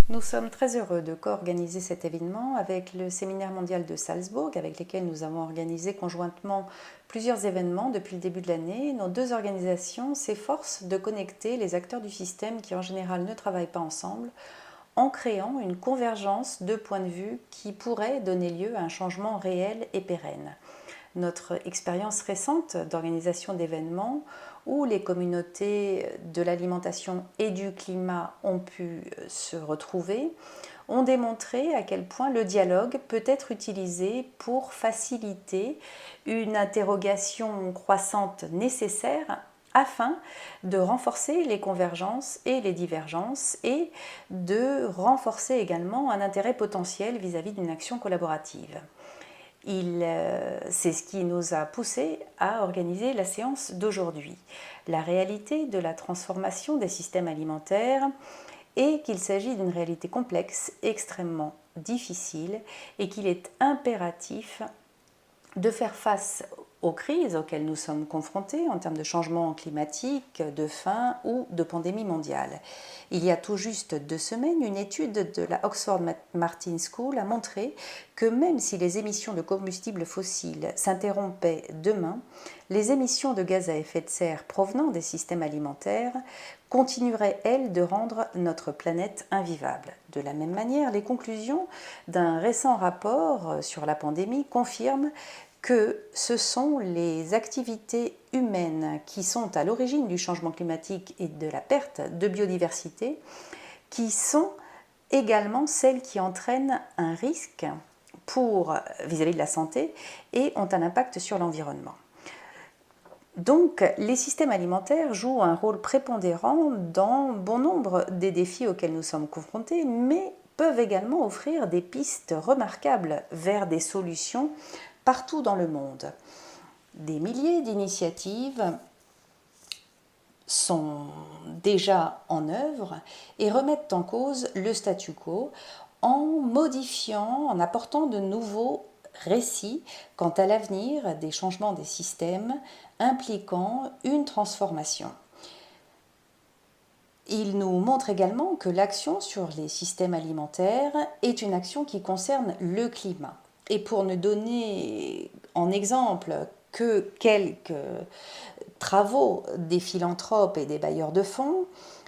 Nous sommes très heureux de co-organiser cet événement avec le Séminaire mondial de Salzbourg, avec lesquels nous avons organisé conjointement plusieurs événements depuis le début de l'année. Nos deux organisations s'efforcent de connecter les acteurs du système qui en général ne travaillent pas ensemble en créant une convergence de points de vue qui pourrait donner lieu à un changement réel et pérenne. Notre expérience récente d'organisation d'événements où les communautés de l'alimentation et du climat ont pu se retrouver ont démontré à quel point le dialogue peut être utilisé pour faciliter une interrogation croissante nécessaire afin de renforcer les convergences et les divergences et de renforcer également un intérêt potentiel vis-à-vis d'une action collaborative. C'est ce qui nous a poussé à organiser la séance d'aujourd'hui. La réalité de la transformation des systèmes alimentaires est qu'il s'agit d'une réalité complexe, extrêmement difficile, et qu'il est impératif de faire face aux crises auxquelles nous sommes confrontés en termes de changement climatique, de faim ou de pandémie mondiale. Il y a tout juste 2 semaines, une étude de la Oxford Martin School a montré que même si les émissions de combustibles fossiles s'interrompaient demain, les émissions de gaz à effet de serre provenant des systèmes alimentaires continueraient, elles, de rendre notre planète invivable. De la même manière, les conclusions d'un récent rapport sur la pandémie confirment que ce sont les activités humaines qui sont à l'origine du changement climatique et de la perte de biodiversité, qui sont également celles qui entraînent un risque vis-à-vis de la santé et ont un impact sur l'environnement. Donc, les systèmes alimentaires jouent un rôle prépondérant dans bon nombre des défis auxquels nous sommes confrontés, mais peuvent également offrir des pistes remarquables vers des solutions partout dans le monde. Des milliers d'initiatives sont déjà en œuvre et remettent en cause le statu quo en modifiant, en apportant de nouveaux récits quant à l'avenir des changements des systèmes impliquant une transformation. Il nous montre également que l'action sur les systèmes alimentaires est une action qui concerne le climat. Et pour ne donner en exemple que quelques travaux des philanthropes et des bailleurs de fonds,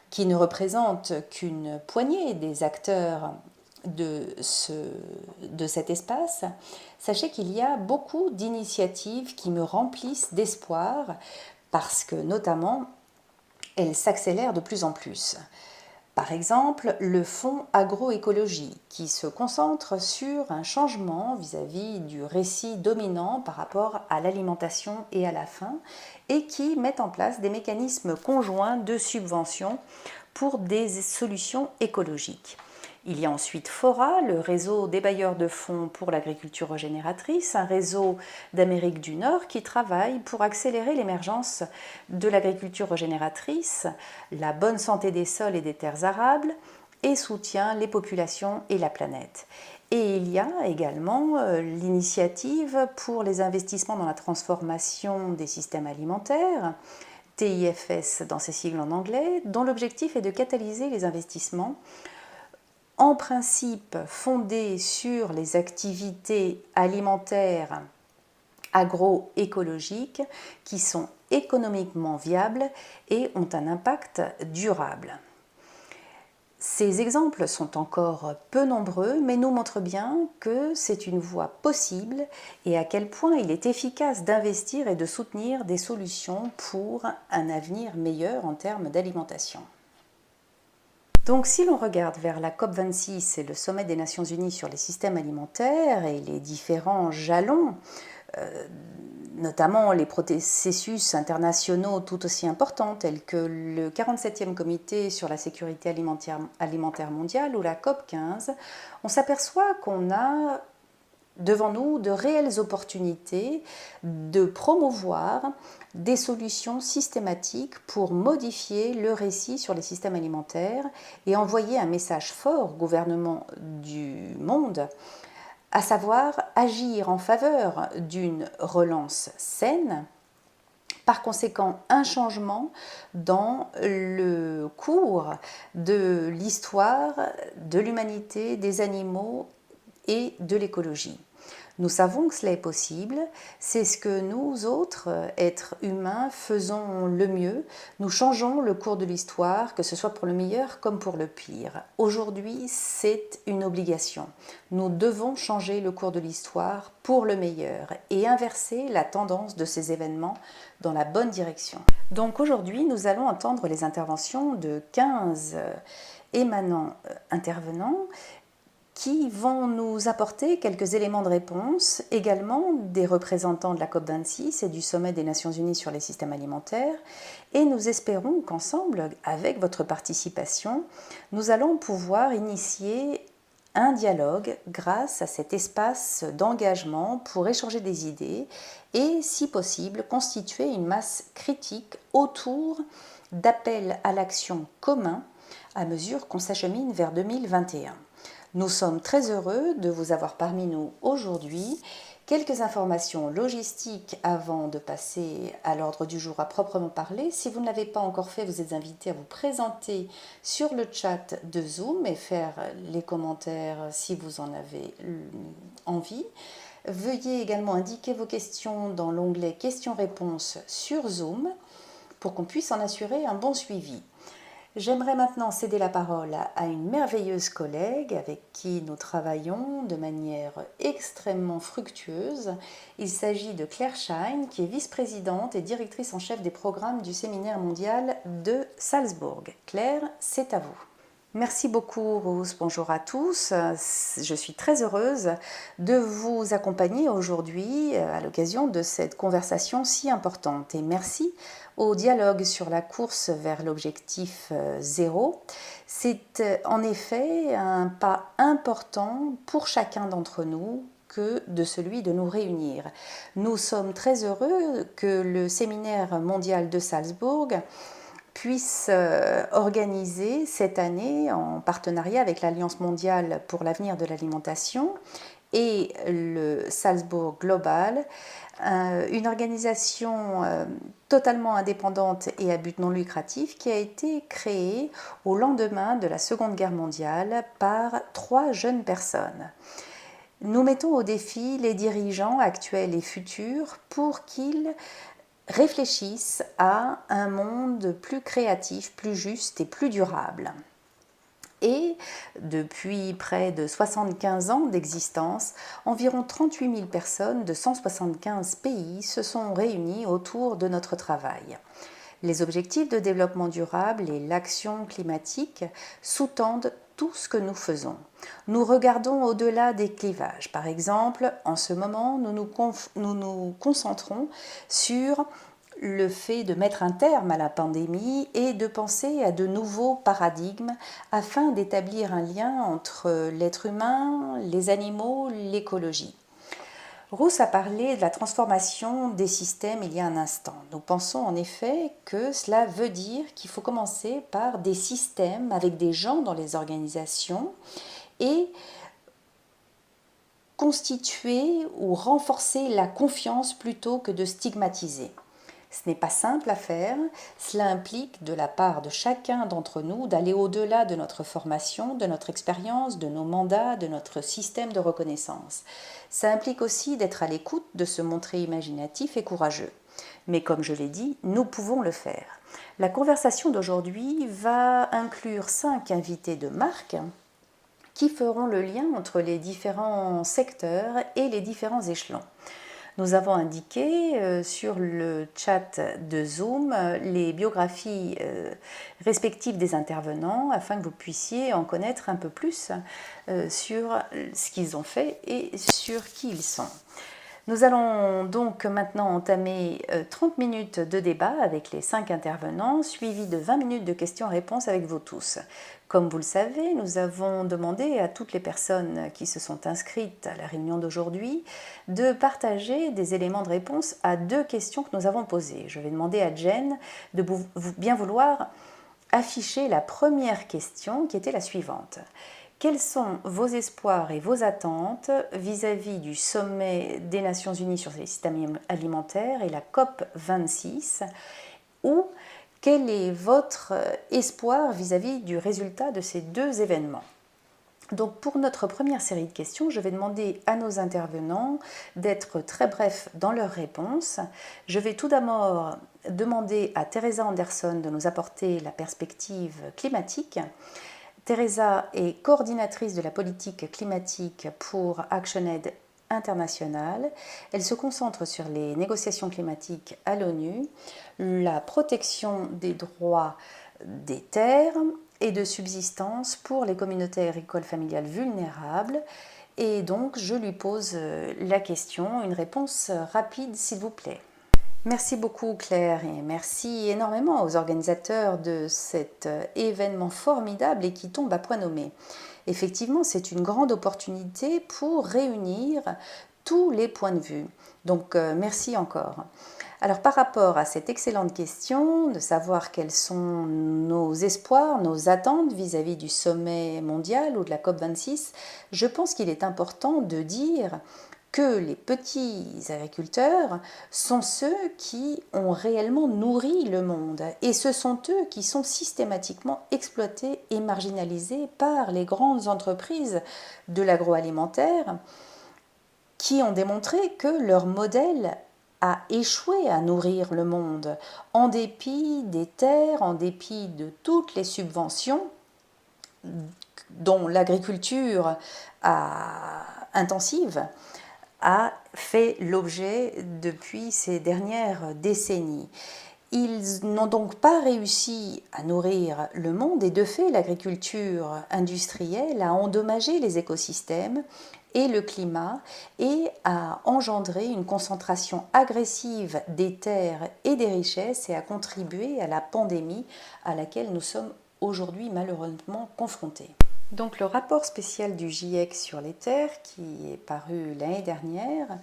qui ne représentent qu'une poignée des acteurs de cet espace, sachez qu'il y a beaucoup d'initiatives qui me remplissent d'espoir parce que notamment elles s'accélèrent de plus en plus. Par exemple, le fonds agroécologie qui se concentre sur un changement vis-à-vis du récit dominant par rapport à l'alimentation et à la faim et qui met en place des mécanismes conjoints de subvention pour des solutions écologiques. Il y a ensuite FORA, le réseau des bailleurs de fonds pour l'agriculture régénératrice, un réseau d'Amérique du Nord qui travaille pour accélérer l'émergence de l'agriculture régénératrice, la bonne santé des sols et des terres arables et soutient les populations et la planète. Et il y a également l'initiative pour les investissements dans la transformation des systèmes alimentaires, TIFS dans ses sigles en anglais, dont l'objectif est de catalyser les investissements en principe fondés sur les activités alimentaires agroécologiques qui sont économiquement viables et ont un impact durable. Ces exemples sont encore peu nombreux, mais nous montrent bien que c'est une voie possible et à quel point il est efficace d'investir et de soutenir des solutions pour un avenir meilleur en termes d'alimentation. Donc si l'on regarde vers la COP26 et le sommet des Nations Unies sur les systèmes alimentaires et les différents jalons, notamment les processus internationaux tout aussi importants tels que le 47e comité sur la sécurité alimentaire mondiale ou la COP15, on s'aperçoit qu'on a devant nous de réelles opportunités de promouvoir des solutions systématiques pour modifier le récit sur les systèmes alimentaires et envoyer un message fort au gouvernement du monde, à savoir agir en faveur d'une relance saine par conséquent un changement dans le cours de l'histoire, de l'humanité, des animaux et de l'écologie. Nous savons que cela est possible, c'est ce que nous autres, êtres humains, faisons le mieux. Nous changeons le cours de l'histoire, que ce soit pour le meilleur comme pour le pire. Aujourd'hui, c'est une obligation. Nous devons changer le cours de l'histoire pour le meilleur et inverser la tendance de ces événements dans la bonne direction. Donc aujourd'hui, nous allons entendre les interventions de 15 émanants intervenants qui vont nous apporter quelques éléments de réponse, également des représentants de la COP26 et du Sommet des Nations Unies sur les systèmes alimentaires, et nous espérons qu'ensemble, avec votre participation, nous allons pouvoir initier un dialogue grâce à cet espace d'engagement pour échanger des idées et, si possible, constituer une masse critique autour d'appels à l'action communs à mesure qu'on s'achemine vers 2021. Nous sommes très heureux de vous avoir parmi nous aujourd'hui. Quelques informations logistiques avant de passer à l'ordre du jour à proprement parler. Si vous ne l'avez pas encore fait, vous êtes invité à vous présenter sur le chat de Zoom et faire les commentaires si vous en avez envie. Veuillez également indiquer vos questions dans l'onglet questions-réponses sur Zoom pour qu'on puisse en assurer un bon suivi. J'aimerais maintenant céder la parole à une merveilleuse collègue avec qui nous travaillons de manière extrêmement fructueuse. Il s'agit de Claire Schein, qui est vice-présidente et directrice en chef des programmes du Séminaire mondial de Salzbourg. Claire, c'est à vous. Merci beaucoup Rose, bonjour à tous. Je suis très heureuse de vous accompagner aujourd'hui à l'occasion de cette conversation si importante et merci au dialogue sur la course vers l'objectif zéro. C'est en effet un pas important pour chacun d'entre nous que de celui de nous réunir. Nous sommes très heureux que le Séminaire mondial de Salzbourg puisse organiser cette année, en partenariat avec l'Alliance mondiale pour l'avenir de l'alimentation et le Salzbourg Global, une organisation totalement indépendante et à but non lucratif qui a été créée au lendemain de la Seconde Guerre mondiale par 3 jeunes personnes. Nous mettons au défi les dirigeants actuels et futurs pour qu'ils réfléchissent à un monde plus créatif, plus juste et plus durable. Et depuis près de 75 ans d'existence, environ 38 000 personnes de 175 pays se sont réunies autour de notre travail. Les objectifs de développement durable et l'action climatique sous-tendent tout ce que nous faisons. Nous regardons au-delà des clivages. Par exemple, en ce moment, nous nous concentrons sur le fait de mettre un terme à la pandémie et de penser à de nouveaux paradigmes afin d'établir un lien entre l'être humain, les animaux, l'écologie. Rousse a parlé de la transformation des systèmes il y a un instant. Nous pensons en effet que cela veut dire qu'il faut commencer par des systèmes avec des gens dans les organisations et constituer ou renforcer la confiance plutôt que de stigmatiser. Ce n'est pas simple à faire, cela implique de la part de chacun d'entre nous d'aller au-delà de notre formation, de notre expérience, de nos mandats, de notre système de reconnaissance. Ça implique aussi d'être à l'écoute, de se montrer imaginatif et courageux. Mais comme je l'ai dit, nous pouvons le faire. La conversation d'aujourd'hui va inclure 5 invités de marque qui feront le lien entre les différents secteurs et les différents échelons. Nous avons indiqué sur le chat de Zoom les biographies respectives des intervenants afin que vous puissiez en connaître un peu plus sur ce qu'ils ont fait et sur qui ils sont. Nous allons donc maintenant entamer 30 minutes de débat avec les 5 intervenants, suivis de 20 minutes de questions-réponses avec vous tous. Comme vous le savez, nous avons demandé à toutes les personnes qui se sont inscrites à la réunion d'aujourd'hui de partager des éléments de réponse à 2 questions que nous avons posées. Je vais demander à Jen de bien vouloir afficher la première question qui était la suivante. quels sont vos espoirs et vos attentes vis-à-vis du sommet des Nations Unies sur les systèmes alimentaires et la COP 26, ou quel est votre espoir vis-à-vis du résultat de ces deux événements? Donc pour notre première série de questions, je vais demander à nos intervenants d'être très brefs dans leurs réponses. Je vais tout d'abord demander à Teresa Anderson de nous apporter la perspective climatique. Teresa est coordinatrice de la politique climatique pour ActionAid International. Elle se concentre sur les négociations climatiques à l'ONU, la protection des droits des terres et de subsistance pour les communautés agricoles familiales vulnérables. Et donc, je lui pose la question, une réponse rapide s'il vous plaît. Merci beaucoup Claire et merci énormément aux organisateurs de cet événement formidable et qui tombe à point nommé. Effectivement, c'est une grande opportunité pour réunir tous les points de vue. Donc, merci encore. Alors par rapport à cette excellente question, de savoir quels sont nos espoirs, nos attentes vis-à-vis du sommet mondial ou de la COP26, je pense qu'il est important de dire que les petits agriculteurs sont ceux qui ont réellement nourri le monde et ce sont eux qui sont systématiquement exploités et marginalisés par les grandes entreprises de l'agroalimentaire qui ont démontré que leur modèle a échoué à nourrir le monde en dépit des terres, en dépit de toutes les subventions dont l'agriculture intensive a fait l'objet depuis ces dernières décennies. Ils n'ont donc pas réussi à nourrir le monde et de fait l'agriculture industrielle a endommagé les écosystèmes et le climat et a engendré une concentration agressive des terres et des richesses et a contribué à la pandémie à laquelle nous sommes aujourd'hui malheureusement confrontés. Donc le rapport spécial du GIEC sur les terres, qui est paru l'année dernière,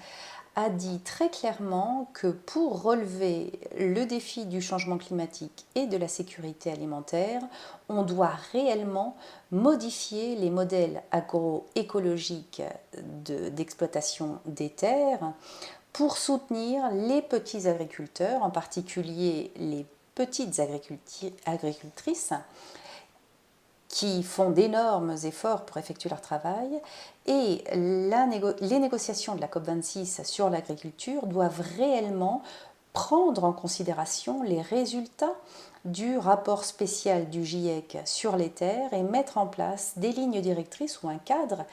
a dit très clairement que pour relever le défi du changement climatique et de la sécurité alimentaire, on doit réellement modifier les modèles agroécologiques d'exploitation des terres pour soutenir les petits agriculteurs, en particulier les petites agricultrices, qui font d'énormes efforts pour effectuer leur travail et les négociations de la COP26 sur l'agriculture doivent réellement prendre en considération les résultats du rapport spécial du GIEC sur les terres et mettre en place des lignes directrices ou un cadre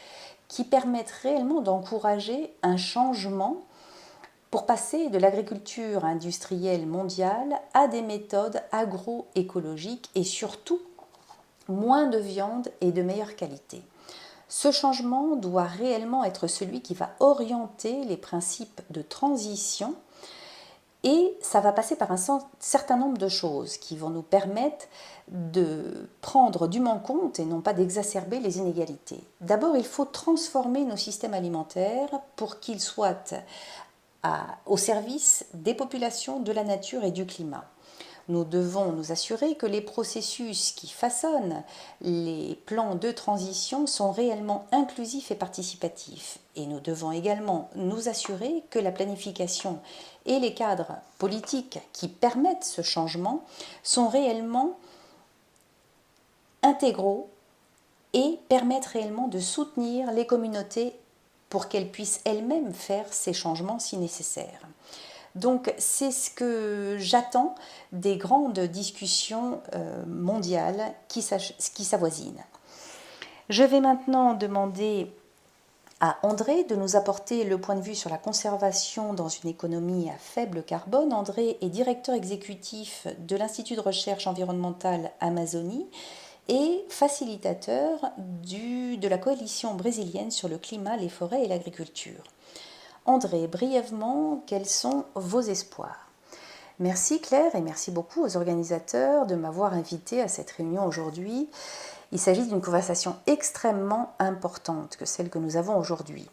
qui permettent réellement d'encourager un changement pour passer de l'agriculture industrielle mondiale à des méthodes agroécologiques et surtout moins de viande et de meilleure qualité. Ce changement doit réellement être celui qui va orienter les principes de transition et ça va passer par un certain nombre de choses qui vont nous permettre de prendre dûment compte et non pas d'exacerber les inégalités. D'abord, il faut transformer nos systèmes alimentaires pour qu'ils soient au service des populations, de la nature et du climat. Nous devons nous assurer que les processus qui façonnent les plans de transition sont réellement inclusifs et participatifs. Et nous devons également nous assurer que la planification et les cadres politiques qui permettent ce changement sont réellement intégraux et permettent réellement de soutenir les communautés pour qu'elles puissent elles-mêmes faire ces changements si nécessaire. Donc c'est ce que j'attends des grandes discussions mondiales qui s'avoisinent. Je vais maintenant demander à André de nous apporter le point de vue sur la conservation dans une économie à faible carbone. André est directeur exécutif de l'Institut de recherche environnementale Amazonie et facilitateur de la coalition brésilienne sur le climat, les forêts et l'agriculture. André, brièvement, quels sont vos espoirs? Merci Claire et merci beaucoup aux organisateurs de m'avoir invité à cette réunion aujourd'hui. Il s'agit d'une conversation extrêmement importante que celle que nous avons aujourd'hui.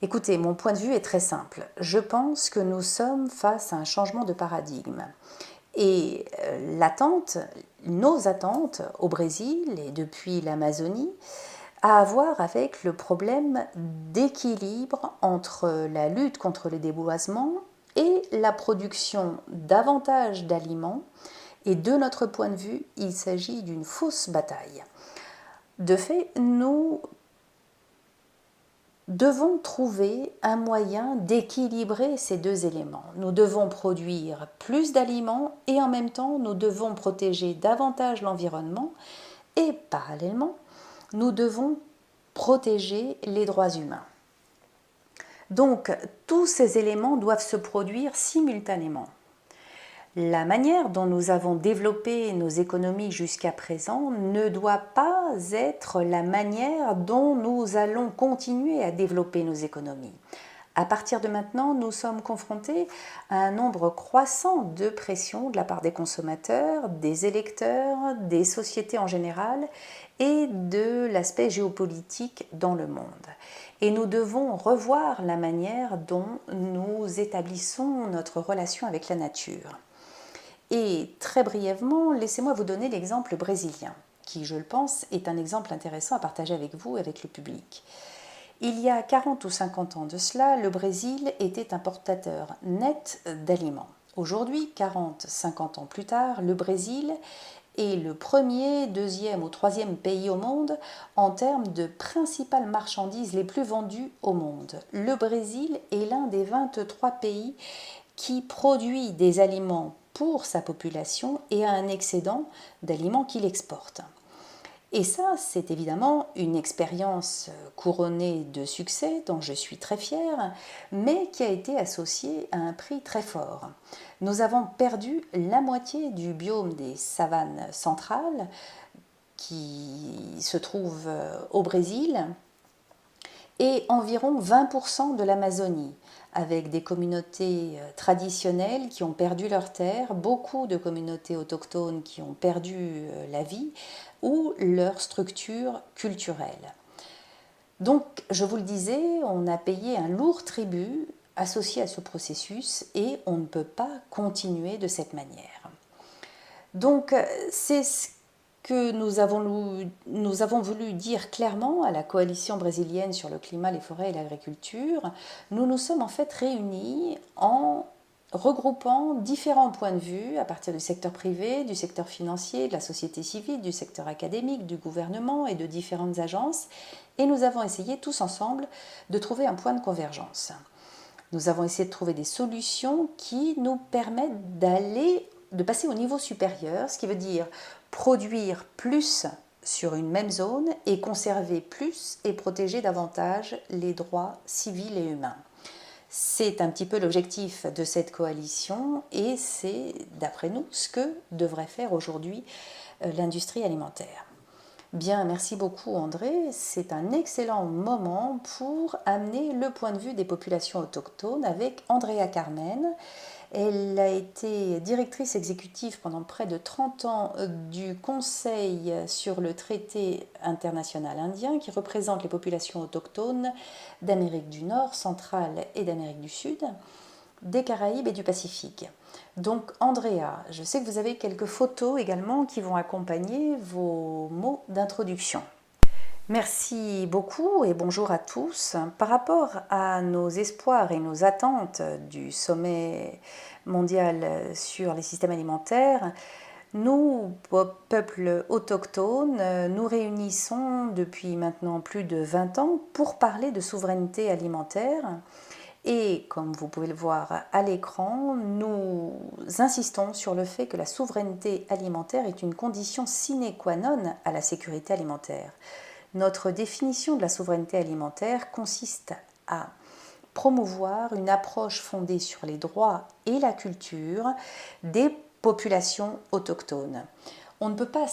Écoutez, mon point de vue est très simple. Je pense que nous sommes face à un changement de paradigme. Et nos attentes au Brésil et depuis l'Amazonie a à voir avec le problème d'équilibre entre la lutte contre le déboisement et la production davantage d'aliments. Et de notre point de vue, il s'agit d'une fausse bataille. De fait, nous devons trouver un moyen d'équilibrer ces deux éléments. Nous devons produire plus d'aliments et en même temps, nous devons protéger davantage l'environnement et parallèlement, nous devons protéger les droits humains. Donc, tous ces éléments doivent se produire simultanément. La manière dont nous avons développé nos économies jusqu'à présent ne doit pas être la manière dont nous allons continuer à développer nos économies. À partir de maintenant, nous sommes confrontés à un nombre croissant de pressions de la part des consommateurs, des électeurs, des sociétés en général et de l'aspect géopolitique dans le monde. Et nous devons revoir la manière dont nous établissons notre relation avec la nature. Et très brièvement, laissez-moi vous donner l'exemple brésilien, qui, je le pense, est un exemple intéressant à partager avec vous et avec le public. Il y a 40 ou 50 ans de cela, le Brésil était importateur net d'aliments. Aujourd'hui, 40-50 ans plus tard, le Brésil est le premier, deuxième ou troisième pays au monde en termes de principales marchandises les plus vendues au monde. Le Brésil est l'un des 23 pays qui produit des aliments pour sa population et a un excédent d'aliments qu'il exporte. Et ça, c'est évidemment une expérience couronnée de succès dont je suis très fière, mais qui a été associée à un prix très fort. Nous avons perdu la moitié du biome des savanes centrales qui se trouve au Brésil et environ 20% de l'Amazonie, avec des communautés traditionnelles qui ont perdu leurs terres, beaucoup de communautés autochtones qui ont perdu la vie ou leur structure culturelle. Donc, je vous le disais, on a payé un lourd tribut associé à ce processus et on ne peut pas continuer de cette manière. Donc, c'est ce que nous avons voulu dire clairement à la coalition brésilienne sur le climat, les forêts et l'agriculture. Nous nous sommes en fait réunis en regroupant différents points de vue à partir du secteur privé, du secteur financier, de la société civile, du secteur académique, du gouvernement et de différentes agences. Et nous avons essayé tous ensemble de trouver un point de convergence. Nous avons essayé de trouver des solutions qui nous permettent de passer au niveau supérieur, ce qui veut dire produire plus sur une même zone et conserver plus et protéger davantage les droits civils et humains. C'est un petit peu l'objectif de cette coalition et c'est, d'après nous, ce que devrait faire aujourd'hui l'industrie alimentaire. Bien, merci beaucoup André. C'est un excellent moment pour amener le point de vue des populations autochtones avec Andrea Carmen. Elle a été directrice exécutive pendant près de 30 ans du Conseil sur le traité international indien qui représente les populations autochtones d'Amérique du Nord, centrale et d'Amérique du Sud, des Caraïbes et du Pacifique. Donc Andrea, je sais que vous avez quelques photos également qui vont accompagner vos mots d'introduction. Merci beaucoup et bonjour à tous. Par rapport à nos espoirs et nos attentes du sommet mondial sur les systèmes alimentaires, nous, peuples autochtones, nous réunissons depuis maintenant plus de 20 ans pour parler de souveraineté alimentaire. Et comme vous pouvez le voir à l'écran, nous insistons sur le fait que la souveraineté alimentaire est une condition sine qua non à la sécurité alimentaire. Notre définition de la souveraineté alimentaire consiste à promouvoir une approche fondée sur les droits et la culture des populations autochtones. On ne peut pas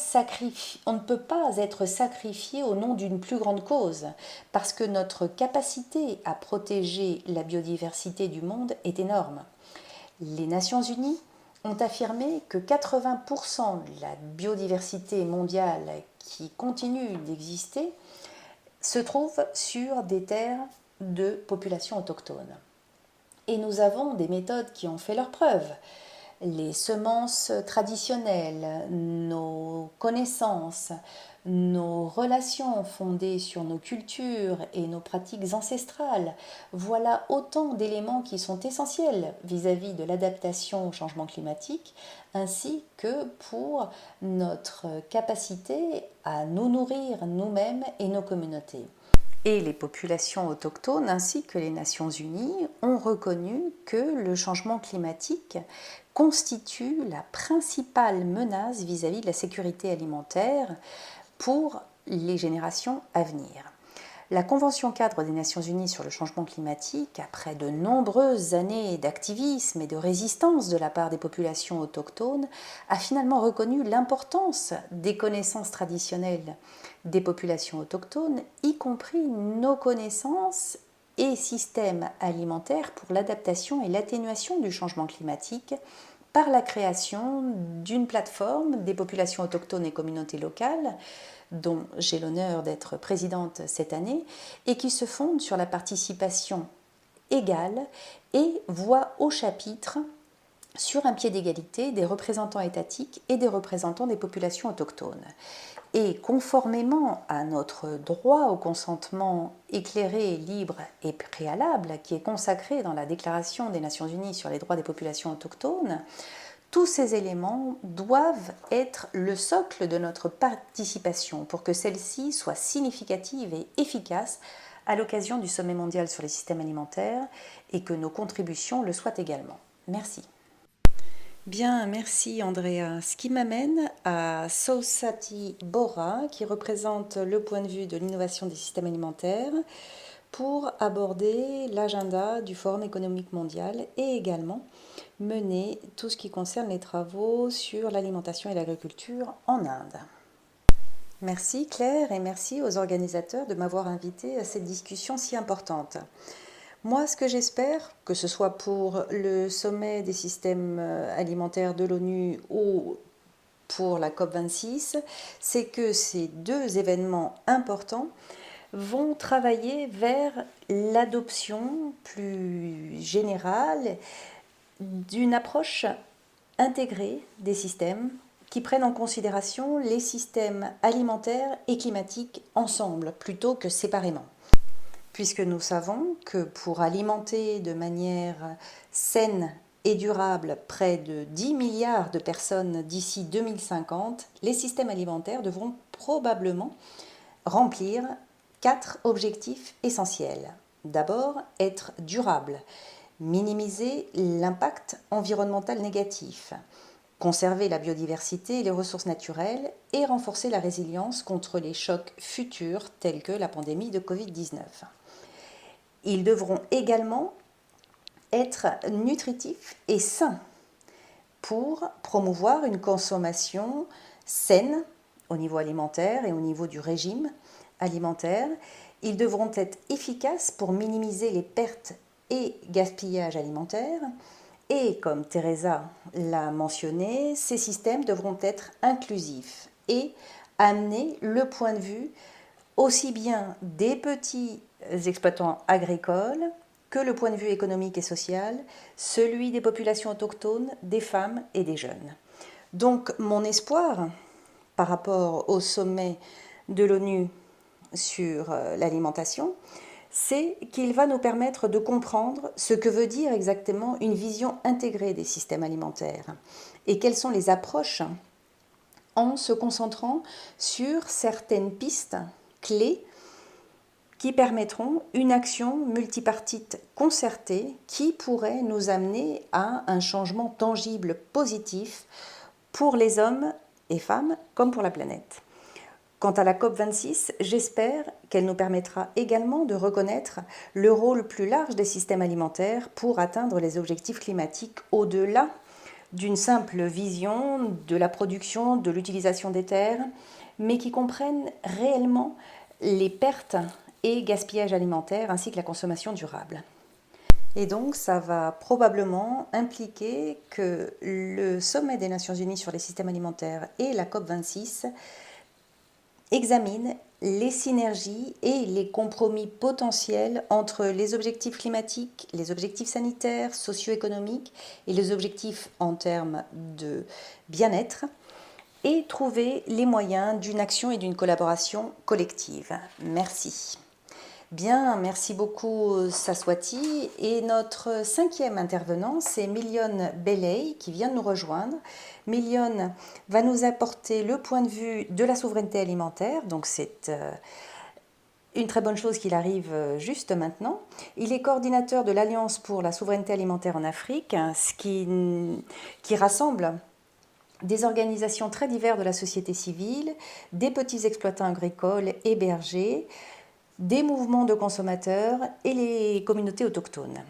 être sacrifié au nom d'une plus grande cause, parce que notre capacité à protéger la biodiversité du monde est énorme. Les Nations Unies ont affirmé que 80% de la biodiversité mondiale qui continue d'exister se trouve sur des terres de populations autochtones. Et nous avons des méthodes qui ont fait leurs preuves. les semences traditionnelles, nos connaissances, nos relations fondées sur nos cultures et nos pratiques ancestrales, voilà autant d'éléments qui sont essentiels vis-à-vis de l'adaptation au changement climatique, ainsi que pour notre capacité à nous nourrir nous-mêmes et nos communautés. Et les populations autochtones ainsi que les Nations Unies ont reconnu que le changement climatique constitue la principale menace vis-à-vis de la sécurité alimentaire pour les générations à venir. La Convention cadre des Nations Unies sur le changement climatique, après de nombreuses années d'activisme et de résistance de la part des populations autochtones, a finalement reconnu l'importance des connaissances traditionnelles des populations autochtones, y compris nos connaissances et systèmes alimentaires pour l'adaptation et l'atténuation du changement climatique par la création d'une plateforme des populations autochtones et communautés locales, dont j'ai l'honneur d'être présidente cette année, et qui se fonde sur la participation égale et voit au chapitre sur un pied d'égalité des représentants étatiques et des représentants des populations autochtones. Et conformément à notre droit au consentement éclairé, libre et préalable, qui est consacré dans la Déclaration des Nations Unies sur les droits des populations autochtones, tous ces éléments doivent être le socle de notre participation pour que celle-ci soit significative et efficace à l'occasion du sommet mondial sur les systèmes alimentaires et que nos contributions le soient également. Merci. Bien, merci Andrea. Ce qui m'amène à Sausati Bora, qui représente le point de vue de l'innovation des systèmes alimentaires, pour aborder l'agenda du Forum économique mondial et également mener tout ce qui concerne les travaux sur l'alimentation et l'agriculture en Inde. Merci Claire et merci aux organisateurs de m'avoir invité à cette discussion si importante. Moi, ce que j'espère, que ce soit pour le sommet des systèmes alimentaires de l'ONU ou pour la COP26, c'est que ces deux événements importants vont travailler vers l'adoption plus générale d'une approche intégrée des systèmes qui prennent en considération les systèmes alimentaires et climatiques ensemble plutôt que séparément. Puisque nous savons que pour alimenter de manière saine et durable près de 10 milliards de personnes d'ici 2050, les systèmes alimentaires devront probablement remplir 4 objectifs essentiels. D'abord, être durables, minimiser l'impact environnemental négatif, conserver la biodiversité et les ressources naturelles et renforcer la résilience contre les chocs futurs tels que la pandémie de Covid-19. Ils devront également être nutritifs et sains pour promouvoir une consommation saine au niveau alimentaire et au niveau du régime alimentaire. Ils devront être efficaces pour minimiser les pertes et gaspillages alimentaires. Et comme Teresa l'a mentionné, ces systèmes devront être inclusifs et amener le point de vue aussi bien des petits exploitants agricoles que le point de vue économique et social, celui des populations autochtones, des femmes et des jeunes. Donc mon espoir par rapport au sommet de l'ONU sur l'alimentation, c'est qu'il va nous permettre de comprendre ce que veut dire exactement une vision intégrée des systèmes alimentaires et quelles sont les approches en se concentrant sur certaines pistes clés qui permettront une action multipartite concertée qui pourrait nous amener à un changement tangible positif pour les hommes et femmes comme pour la planète. Quant à la COP26, j'espère qu'elle nous permettra également de reconnaître le rôle plus large des systèmes alimentaires pour atteindre les objectifs climatiques au-delà d'une simple vision de la production, de l'utilisation des terres, mais qui comprennent réellement les pertes et gaspillage alimentaire ainsi que la consommation durable. Et donc, ça va probablement impliquer que le sommet des Nations Unies sur les systèmes alimentaires et la COP26 examinent les synergies et les compromis potentiels entre les objectifs climatiques, les objectifs sanitaires, socio-économiques et les objectifs en termes de bien-être, et trouver les moyens d'une action et d'une collaboration collective. Merci. Bien, merci beaucoup Saswati. Et notre cinquième intervenant, c'est Milione Beley qui vient de nous rejoindre. Milione va nous apporter le point de vue de la souveraineté alimentaire, donc c'est une très bonne chose qu'il arrive juste maintenant. Il est coordinateur de l'Alliance pour la souveraineté alimentaire en Afrique, ce qui rassemble des organisations très diverses de la société civile, des petits exploitants agricoles et bergers, des mouvements de consommateurs et les communautés autochtones.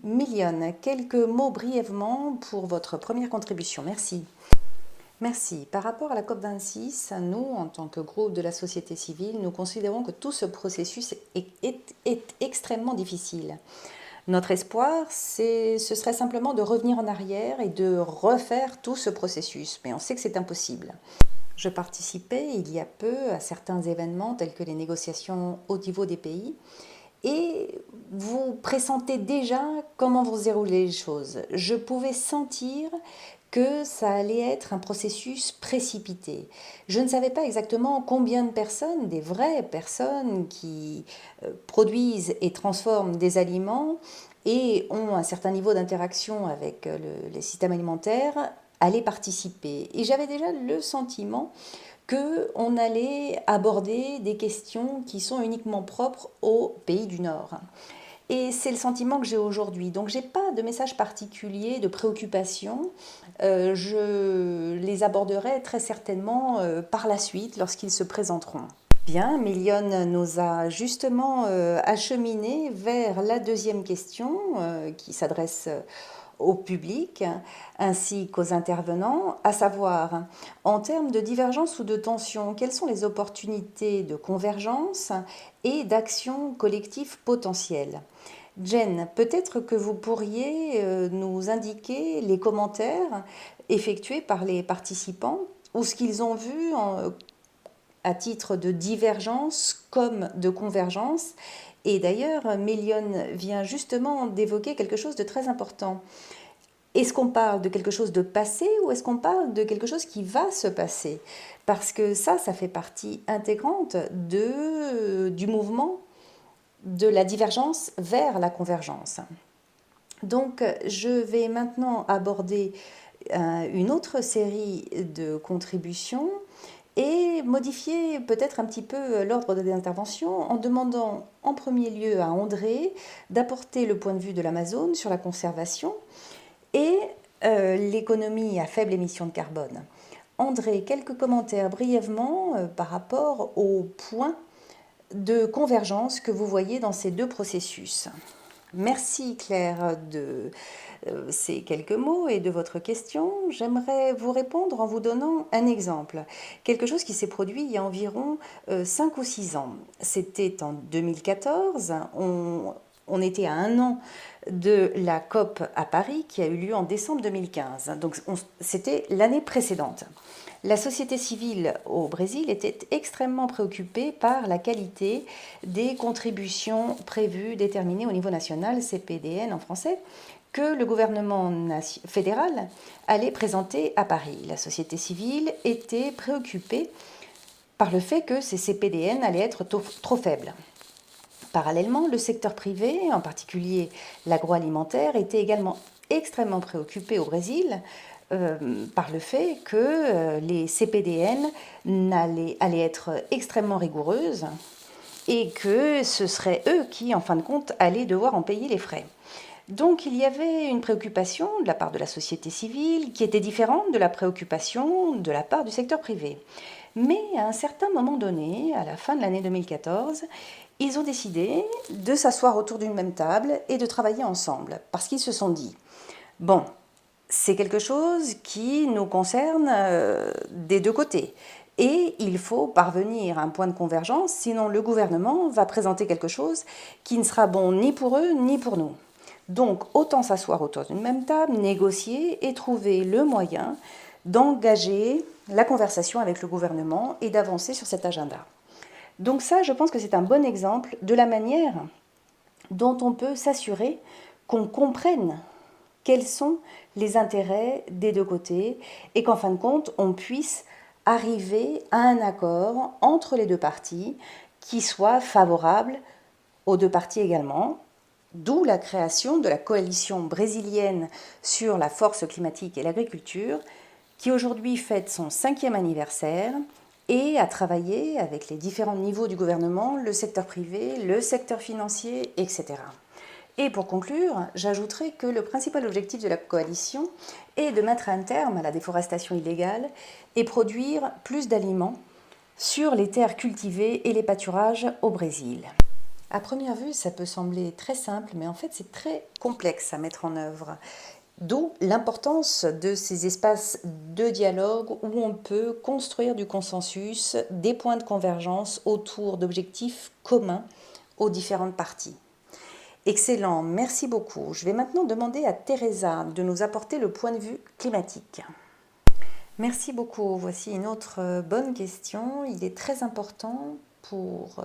Milione, quelques mots brièvement pour votre première contribution. Merci. Merci. Par rapport à la COP26, nous, en tant que groupe de la société civile, nous considérons que tout ce processus est extrêmement difficile. Notre espoir, ce serait simplement de revenir en arrière et de refaire tout ce processus, mais on sait que c'est impossible. Je participais il y a peu à certains événements tels que les négociations au niveau des pays et vous pressentez déjà comment vont se dérouler les choses. Je pouvais sentir que ça allait être un processus précipité. Je ne savais pas exactement combien de personnes, des vraies personnes qui produisent et transforment des aliments et ont un certain niveau d'interaction avec les systèmes alimentaires, allaient participer. Et j'avais déjà le sentiment qu'on allait aborder des questions qui sont uniquement propres aux pays du Nord. Et c'est le sentiment que j'ai aujourd'hui. Donc, je n'ai pas de message particulier, de préoccupation. Je les aborderai très certainement par la suite lorsqu'ils se présenteront. Bien, Milione nous a justement acheminé vers la deuxième question qui s'adresse au public ainsi qu'aux intervenants, à savoir, en termes de divergence ou de tension, quelles sont les opportunités de convergence et d'action collective potentielle? Jen, peut-être que vous pourriez nous indiquer les commentaires effectués par les participants ou ce qu'ils ont vu à titre de divergence comme de convergence. Et d'ailleurs, Milione vient justement d'évoquer quelque chose de très important. Est-ce qu'on parle de quelque chose de passé ou est-ce qu'on parle de quelque chose qui va se passer? Parce que ça fait partie intégrante du mouvement de la divergence vers la convergence. Donc, je vais maintenant aborder une autre série de contributions et modifier peut-être un petit peu l'ordre des interventions en demandant en premier lieu à André d'apporter le point de vue de l'Amazone sur la conservation et l'économie à faible émission de carbone. André, quelques commentaires brièvement par rapport aux points de convergence que vous voyez dans ces deux processus. Merci Claire de ces quelques mots et de votre question. J'aimerais vous répondre en vous donnant un exemple. Quelque chose qui s'est produit il y a environ 5 ou 6 ans. C'était en 2014. On était à 1 an de la COP à Paris qui a eu lieu en décembre 2015. Donc c'était l'année précédente. La société civile au Brésil était extrêmement préoccupée par la qualité des contributions prévues, déterminées au niveau national, CPDN en français, que le gouvernement fédéral allait présenter à Paris. La société civile était préoccupée par le fait que ces CPDN allaient être trop faibles. Parallèlement, le secteur privé, en particulier l'agroalimentaire, était également extrêmement préoccupé au Brésil par le fait que les CPDN allaient être extrêmement rigoureuses et que ce seraient eux qui, en fin de compte, allaient devoir en payer les frais. Donc il y avait une préoccupation de la part de la société civile qui était différente de la préoccupation de la part du secteur privé. Mais à un certain moment donné, à la fin de l'année 2014, ils ont décidé de s'asseoir autour d'une même table et de travailler ensemble, parce qu'ils se sont dit, bon, c'est quelque chose qui nous concerne des deux côtés. Et il faut parvenir à un point de convergence, sinon le gouvernement va présenter quelque chose qui ne sera bon ni pour eux ni pour nous. Donc autant s'asseoir autour d'une même table, négocier et trouver le moyen d'engager la conversation avec le gouvernement et d'avancer sur cet agenda. Donc ça, je pense que c'est un bon exemple de la manière dont on peut s'assurer qu'on comprenne quels sont les intérêts des deux côtés et qu'en fin de compte, on puisse arriver à un accord entre les deux parties qui soit favorable aux deux parties également, d'où la création de la coalition brésilienne sur la force climatique et l'agriculture, qui aujourd'hui fête son 5e anniversaire et a travaillé avec les différents niveaux du gouvernement, le secteur privé, le secteur financier, etc. Et pour conclure, j'ajouterai que le principal objectif de la coalition est de mettre un terme à la déforestation illégale et produire plus d'aliments sur les terres cultivées et les pâturages au Brésil. À première vue, ça peut sembler très simple, mais en fait c'est très complexe à mettre en œuvre. D'où l'importance de ces espaces de dialogue où on peut construire du consensus, des points de convergence autour d'objectifs communs aux différentes parties. Excellent, merci beaucoup. Je vais maintenant demander à Teresa de nous apporter le point de vue climatique. Merci beaucoup. Voici une autre bonne question. Il est très important pour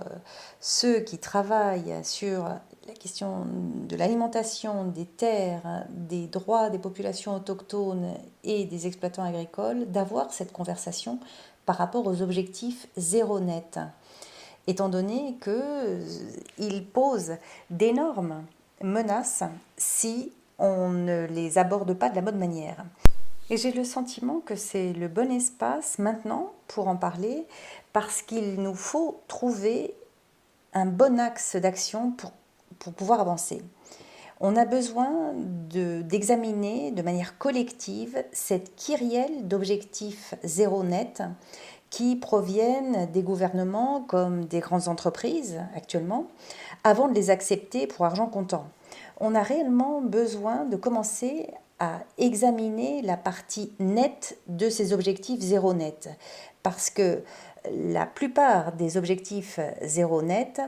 ceux qui travaillent sur la question de l'alimentation, des terres, des droits des populations autochtones et des exploitants agricoles d'avoir cette conversation par rapport aux objectifs zéro net, étant donné qu'ils posent d'énormes menaces si on ne les aborde pas de la bonne manière. Et j'ai le sentiment que c'est le bon espace maintenant pour en parler, parce qu'il nous faut trouver un bon axe d'action pour pouvoir avancer. On a besoin d'examiner de manière collective cette kyrielle d'objectifs zéro net qui proviennent des gouvernements comme des grandes entreprises actuellement, avant de les accepter pour argent comptant. On a réellement besoin de commencer à examiner la partie nette de ces objectifs zéro net, parce que la plupart des objectifs zéro net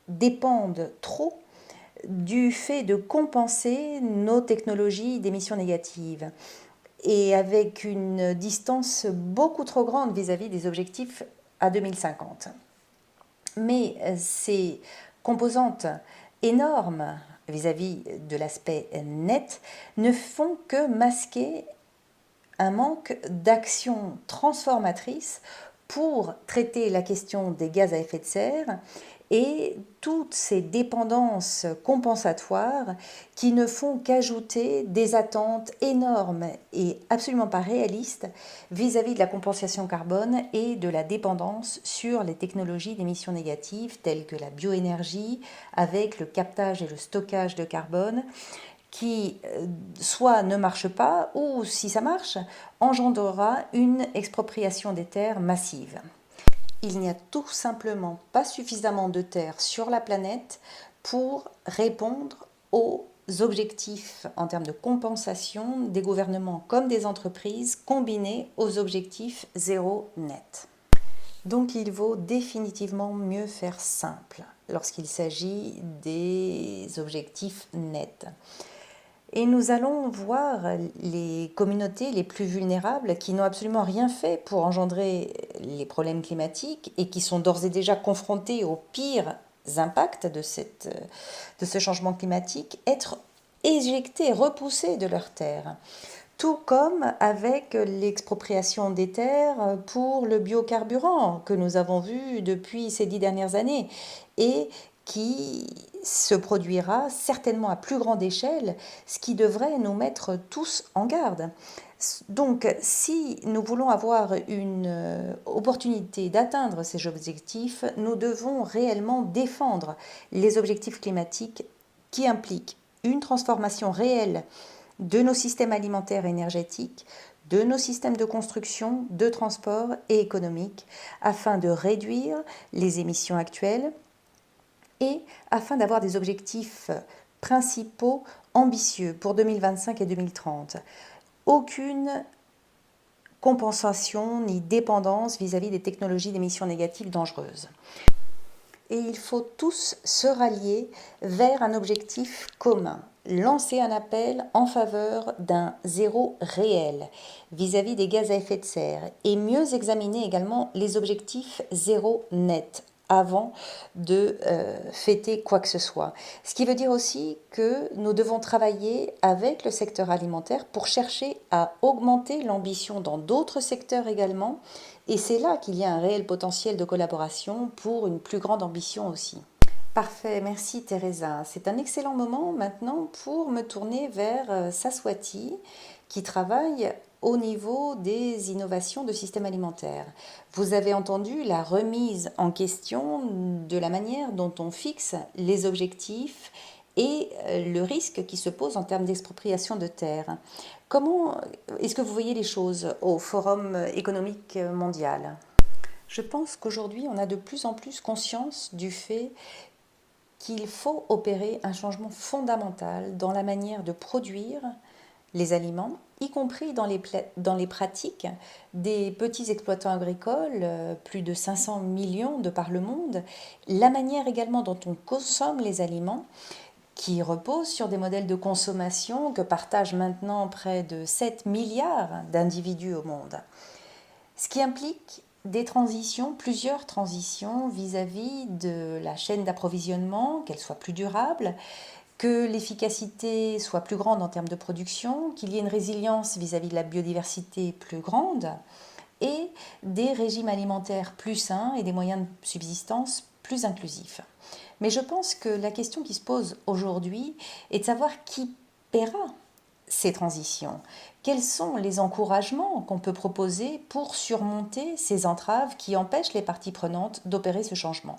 dépendent trop du fait de compenser nos technologies d'émissions négatives et avec une distance beaucoup trop grande vis-à-vis des objectifs à 2050. Mais ces composantes énormes vis-à-vis de l'aspect net ne font que masquer un manque d'action transformatrice pour traiter la question des gaz à effet de serre et toutes ces dépendances compensatoires qui ne font qu'ajouter des attentes énormes et absolument pas réalistes vis-à-vis de la compensation carbone et de la dépendance sur les technologies d'émissions négatives telles que la bioénergie avec le captage et le stockage de carbone qui soit ne marche pas ou si ça marche engendrera une expropriation des terres massive. Il n'y a tout simplement pas suffisamment de terres sur la planète pour répondre aux objectifs en termes de compensation des gouvernements comme des entreprises combinés aux objectifs zéro net. Donc il vaut définitivement mieux faire simple lorsqu'il s'agit des objectifs nets. Et nous allons voir les communautés les plus vulnérables qui n'ont absolument rien fait pour engendrer les problèmes climatiques et qui sont d'ores et déjà confrontées aux pires impacts de ce changement climatique, être éjectées, repoussées de leurs terres. Tout comme avec l'expropriation des terres pour le biocarburant que nous avons vu depuis ces 10 dernières années et qui se produira certainement à plus grande échelle, ce qui devrait nous mettre tous en garde. Donc, si nous voulons avoir une opportunité d'atteindre ces objectifs, nous devons réellement défendre les objectifs climatiques qui impliquent une transformation réelle de nos systèmes alimentaires et énergétiques, de nos systèmes de construction, de transport et économiques, afin de réduire les émissions actuelles et afin d'avoir des objectifs principaux ambitieux pour 2025 et 2030. Aucune compensation ni dépendance vis-à-vis des technologies d'émissions négatives dangereuses. Et il faut tous se rallier vers un objectif commun, lancer un appel en faveur d'un zéro réel vis-à-vis des gaz à effet de serre et mieux examiner également les objectifs zéro net avant de fêter quoi que ce soit. Ce qui veut dire aussi que nous devons travailler avec le secteur alimentaire pour chercher à augmenter l'ambition dans d'autres secteurs également. Et c'est là qu'il y a un réel potentiel de collaboration pour une plus grande ambition aussi. Parfait, merci Teresa. C'est un excellent moment maintenant pour me tourner vers Saswati qui travaille au niveau des innovations de systèmes alimentaires. Vous avez entendu la remise en question de la manière dont on fixe les objectifs et le risque qui se pose en termes d'expropriation de terres. Comment est-ce que vous voyez les choses au Forum économique mondial? Je pense qu'aujourd'hui, on a de plus en plus conscience du fait qu'il faut opérer un changement fondamental dans la manière de produire les aliments, y compris dans les pratiques des petits exploitants agricoles, plus de 500 millions de par le monde, la manière également dont on consomme les aliments, qui reposent sur des modèles de consommation que partagent maintenant près de 7 milliards d'individus au monde. Ce qui implique des transitions, plusieurs transitions vis-à-vis de la chaîne d'approvisionnement, qu'elle soit plus durable, que l'efficacité soit plus grande en termes de production, qu'il y ait une résilience vis-à-vis de la biodiversité plus grande, et des régimes alimentaires plus sains et des moyens de subsistance plus inclusifs. Mais je pense que la question qui se pose aujourd'hui est de savoir qui paiera ces transitions. Quels sont les encouragements qu'on peut proposer pour surmonter ces entraves qui empêchent les parties prenantes d'opérer ce changement?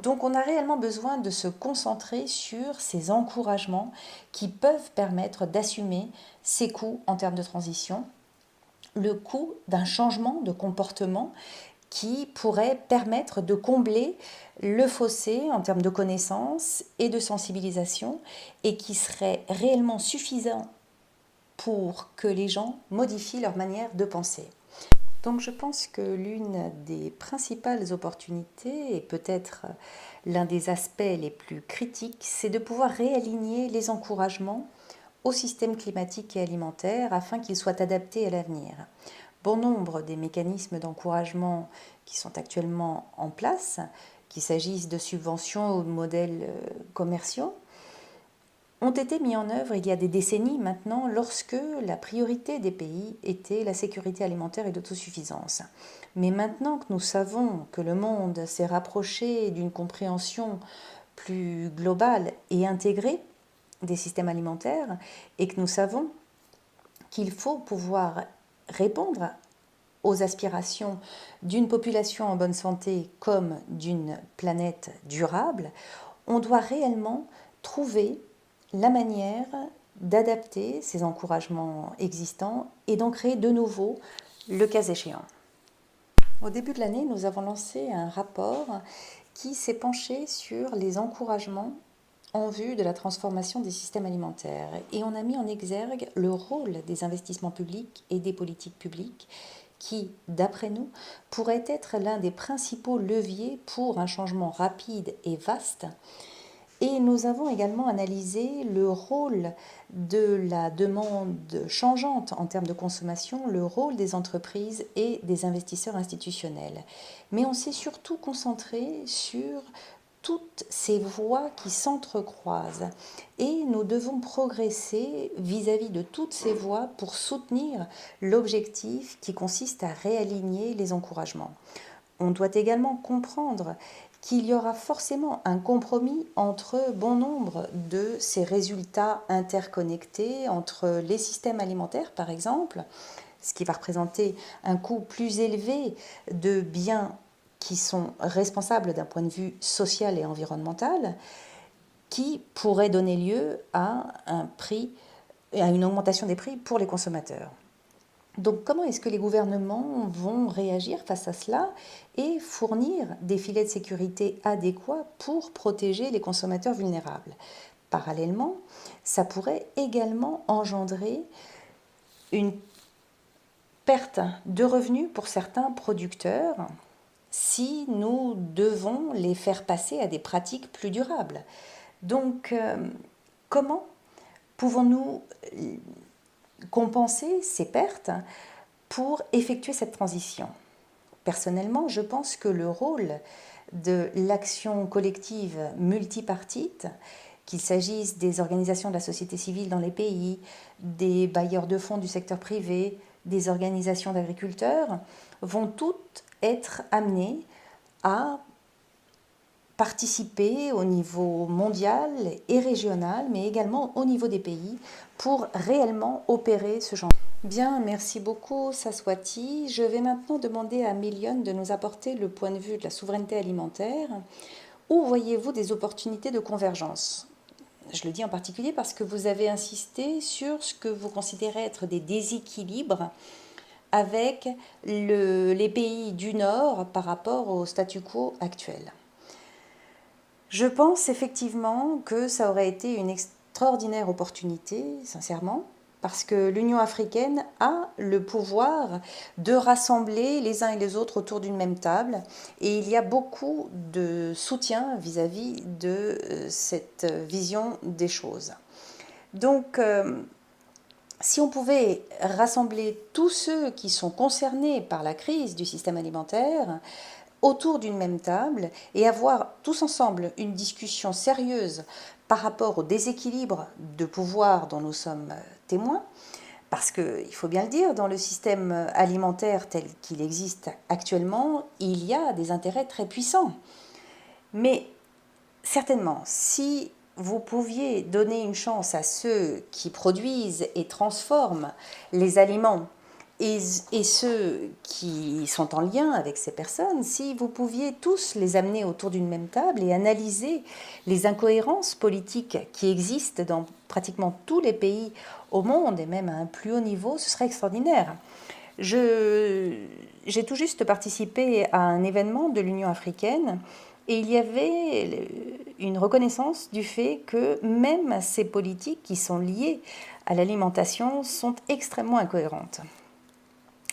Donc on a réellement besoin de se concentrer sur ces encouragements qui peuvent permettre d'assumer ces coûts en termes de transition, le coût d'un changement de comportement qui pourrait permettre de combler le fossé en termes de connaissances et de sensibilisation et qui serait réellement suffisant pour que les gens modifient leur manière de penser. Donc je pense que l'une des principales opportunités et peut-être l'un des aspects les plus critiques, c'est de pouvoir réaligner les encouragements au système climatique et alimentaire afin qu'ils soient adaptés à l'avenir. Bon nombre des mécanismes d'encouragement qui sont actuellement en place, qu'il s'agisse de subventions ou de modèles commerciaux, ont été mis en œuvre il y a des décennies maintenant lorsque la priorité des pays était la sécurité alimentaire et l'autosuffisance. Mais maintenant que nous savons que le monde s'est rapproché d'une compréhension plus globale et intégrée des systèmes alimentaires et que nous savons qu'il faut pouvoir répondre aux aspirations d'une population en bonne santé comme d'une planète durable, on doit réellement trouver la manière d'adapter ces encouragements existants et d'en créer de nouveaux, le cas échéant. Au début de l'année, nous avons lancé un rapport qui s'est penché sur les encouragements en vue de la transformation des systèmes alimentaires. Et on a mis en exergue le rôle des investissements publics et des politiques publiques qui, d'après nous, pourrait être l'un des principaux leviers pour un changement rapide et vaste. Et nous avons également analysé le rôle de la demande changeante en termes de consommation, le rôle des entreprises et des investisseurs institutionnels. Mais on s'est surtout concentré sur toutes ces voies qui s'entrecroisent. Et nous devons progresser vis-à-vis de toutes ces voies pour soutenir l'objectif qui consiste à réaligner les encouragements. On doit également comprendre qu'il y aura forcément un compromis entre bon nombre de ces résultats interconnectés, entre les systèmes alimentaires par exemple, ce qui va représenter un coût plus élevé de biens qui sont responsables d'un point de vue social et environnemental, qui pourrait donner lieu à à une augmentation des prix pour les consommateurs. Donc comment est-ce que les gouvernements vont réagir face à cela et fournir des filets de sécurité adéquats pour protéger les consommateurs vulnérables? Parallèlement, ça pourrait également engendrer une perte de revenus pour certains producteurs si nous devons les faire passer à des pratiques plus durables. Donc comment Pouvons-nous compenser ces pertes pour effectuer cette transition? Personnellement, je pense que le rôle de l'action collective multipartite, qu'il s'agisse des organisations de la société civile dans les pays, des bailleurs de fonds du secteur privé, des organisations d'agriculteurs, vont toutes être amenées à participer au niveau mondial et régional, mais également au niveau des pays, pour réellement opérer ce changement. Bien, merci beaucoup Saswati. Je vais maintenant demander à Milione de nous apporter le point de vue de la souveraineté alimentaire. Où voyez-vous des opportunités de convergence? Je le dis en particulier parce que vous avez insisté sur ce que vous considérez être des déséquilibres avec les pays du Nord par rapport au statu quo actuel. Je pense effectivement que ça aurait été une extraordinaire opportunité, sincèrement, parce que l'Union africaine a le pouvoir de rassembler les uns et les autres autour d'une même table, et il y a beaucoup de soutien vis-à-vis de cette vision des choses. Donc, si on pouvait rassembler tous ceux qui sont concernés par la crise du système alimentaire autour d'une même table et avoir tous ensemble une discussion sérieuse par rapport au déséquilibre de pouvoir dont nous sommes témoins, parce qu'il faut bien le dire, dans le système alimentaire tel qu'il existe actuellement, il y a des intérêts très puissants. Mais certainement, si vous pouviez donner une chance à ceux qui produisent et transforment les aliments et ceux qui sont en lien avec ces personnes, si vous pouviez tous les amener autour d'une même table et analyser les incohérences politiques qui existent dans pratiquement tous les pays au monde et même à un plus haut niveau, ce serait extraordinaire. J'ai tout juste participé à un événement de l'Union africaine et il y avait une reconnaissance du fait que même ces politiques qui sont liées à l'alimentation sont extrêmement incohérentes.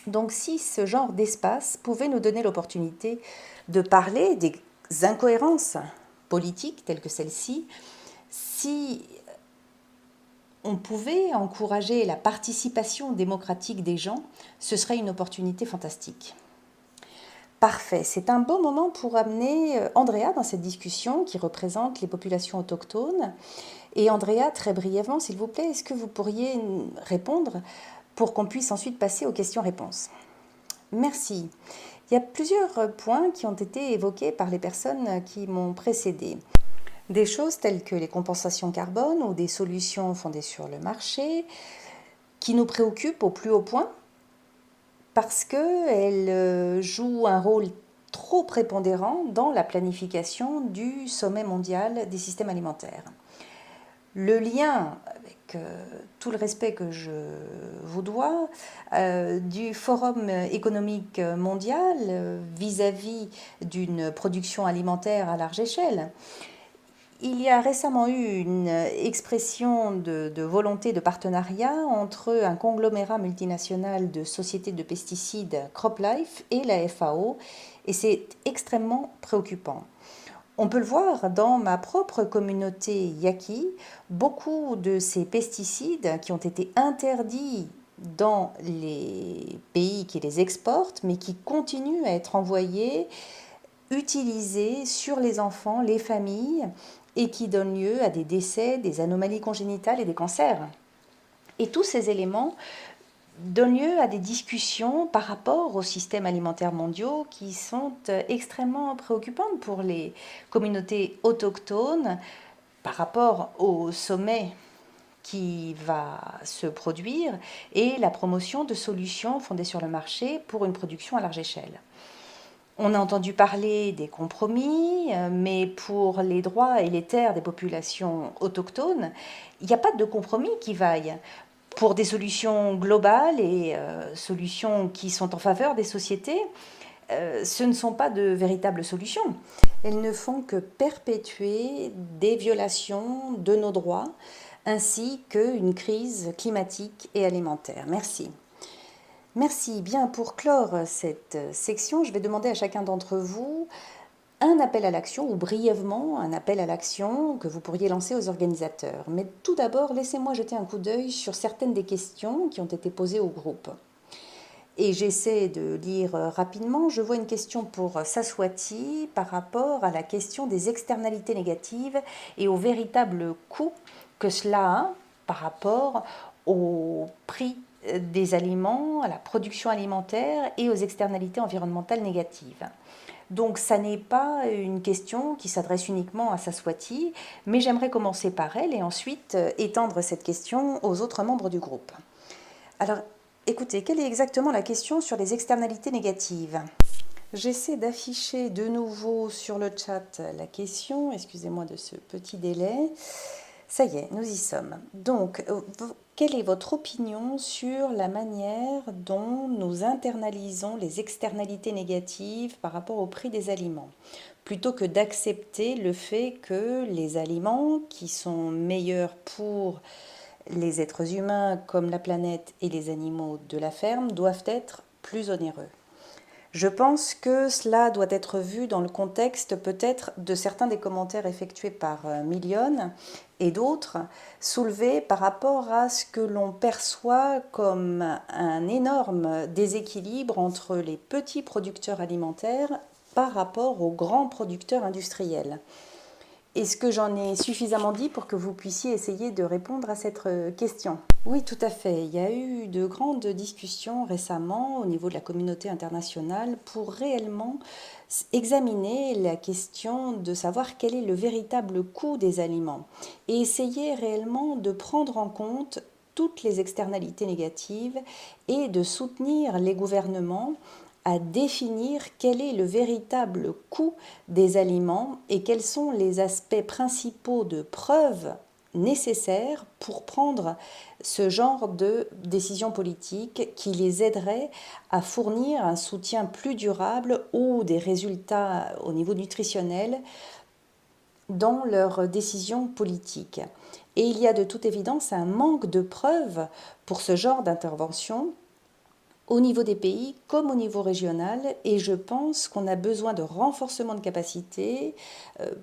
Donc si ce genre d'espace pouvait nous donner l'opportunité de parler des incohérences politiques telles que celle-ci, si on pouvait encourager la participation démocratique des gens, ce serait une opportunité fantastique. Parfait, c'est un bon moment pour amener Andrea dans cette discussion qui représente les populations autochtones. Et Andrea, très brièvement, s'il vous plaît, est-ce que vous pourriez répondre pour qu'on puisse ensuite passer aux questions-réponses? Merci. Il y a plusieurs points qui ont été évoqués par les personnes qui m'ont précédé. Des choses telles que les compensations carbone ou des solutions fondées sur le marché qui nous préoccupent au plus haut point parce qu'elles jouent un rôle trop prépondérant dans la planification du sommet mondial des systèmes alimentaires. Le lien, avec tout le respect que je vous dois, du Forum économique mondial vis-à-vis d'une production alimentaire à large échelle. Il y a récemment eu une expression de volonté de partenariat entre un conglomérat multinational de sociétés de pesticides CropLife et la FAO, et c'est extrêmement préoccupant. On peut le voir dans ma propre communauté yaqui, beaucoup de ces pesticides qui ont été interdits dans les pays qui les exportent, mais qui continuent à être envoyés, utilisés sur les enfants, les familles, et qui donnent lieu à des décès, des anomalies congénitales et des cancers. Et tous ces éléments donne lieu à des discussions par rapport aux systèmes alimentaires mondiaux qui sont extrêmement préoccupantes pour les communautés autochtones par rapport au sommet qui va se produire et la promotion de solutions fondées sur le marché pour une production à large échelle. On a entendu parler des compromis, mais pour les droits et les terres des populations autochtones, il n'y a pas de compromis qui vaille. Pour des solutions globales et solutions qui sont en faveur des sociétés, ce ne sont pas de véritables solutions. Elles ne font que perpétuer des violations de nos droits ainsi qu'une crise climatique et alimentaire. Merci. Merci. Bien, pour clore cette section, je vais demander à chacun d'entre vous un appel à l'action, ou brièvement un appel à l'action que vous pourriez lancer aux organisateurs. Mais tout d'abord, laissez-moi jeter un coup d'œil sur certaines des questions qui ont été posées au groupe. Et j'essaie de lire rapidement. Je vois une question pour Saswati par rapport à la question des externalités négatives et au véritable coût que cela a par rapport au prix des aliments, à la production alimentaire et aux externalités environnementales négatives. Donc ça n'est pas une question qui s'adresse uniquement à Saswati, mais j'aimerais commencer par elle et ensuite étendre cette question aux autres membres du groupe. Alors, écoutez, quelle est exactement la question sur les externalités négatives? J'essaie d'afficher de nouveau sur le chat la question, excusez-moi de ce petit délai. Ça y est, nous y sommes. Donc, quelle est votre opinion sur la manière dont nous internalisons les externalités négatives par rapport au prix des aliments, plutôt que d'accepter le fait que les aliments qui sont meilleurs pour les êtres humains comme la planète et les animaux de la ferme doivent être plus onéreux? Je pense que cela doit être vu dans le contexte peut-être de certains des commentaires effectués par Million et d'autres soulevés par rapport à ce que l'on perçoit comme un énorme déséquilibre entre les petits producteurs alimentaires par rapport aux grands producteurs industriels. Est-ce que j'en ai suffisamment dit pour que vous puissiez essayer de répondre à cette question? Oui, tout à fait. Il y a eu de grandes discussions récemment au niveau de la communauté internationale pour réellement examiner la question de savoir quel est le véritable coût des aliments et essayer réellement de prendre en compte toutes les externalités négatives et de soutenir les gouvernements à définir quel est le véritable coût des aliments et quels sont les aspects principaux de preuve nécessaires pour prendre ce genre de décisions politiques qui les aideraient à fournir un soutien plus durable ou des résultats au niveau nutritionnel dans leurs décisions politiques. Et il y a de toute évidence un manque de preuves pour ce genre d'intervention au niveau des pays comme au niveau régional, et je pense qu'on a besoin de renforcement de capacité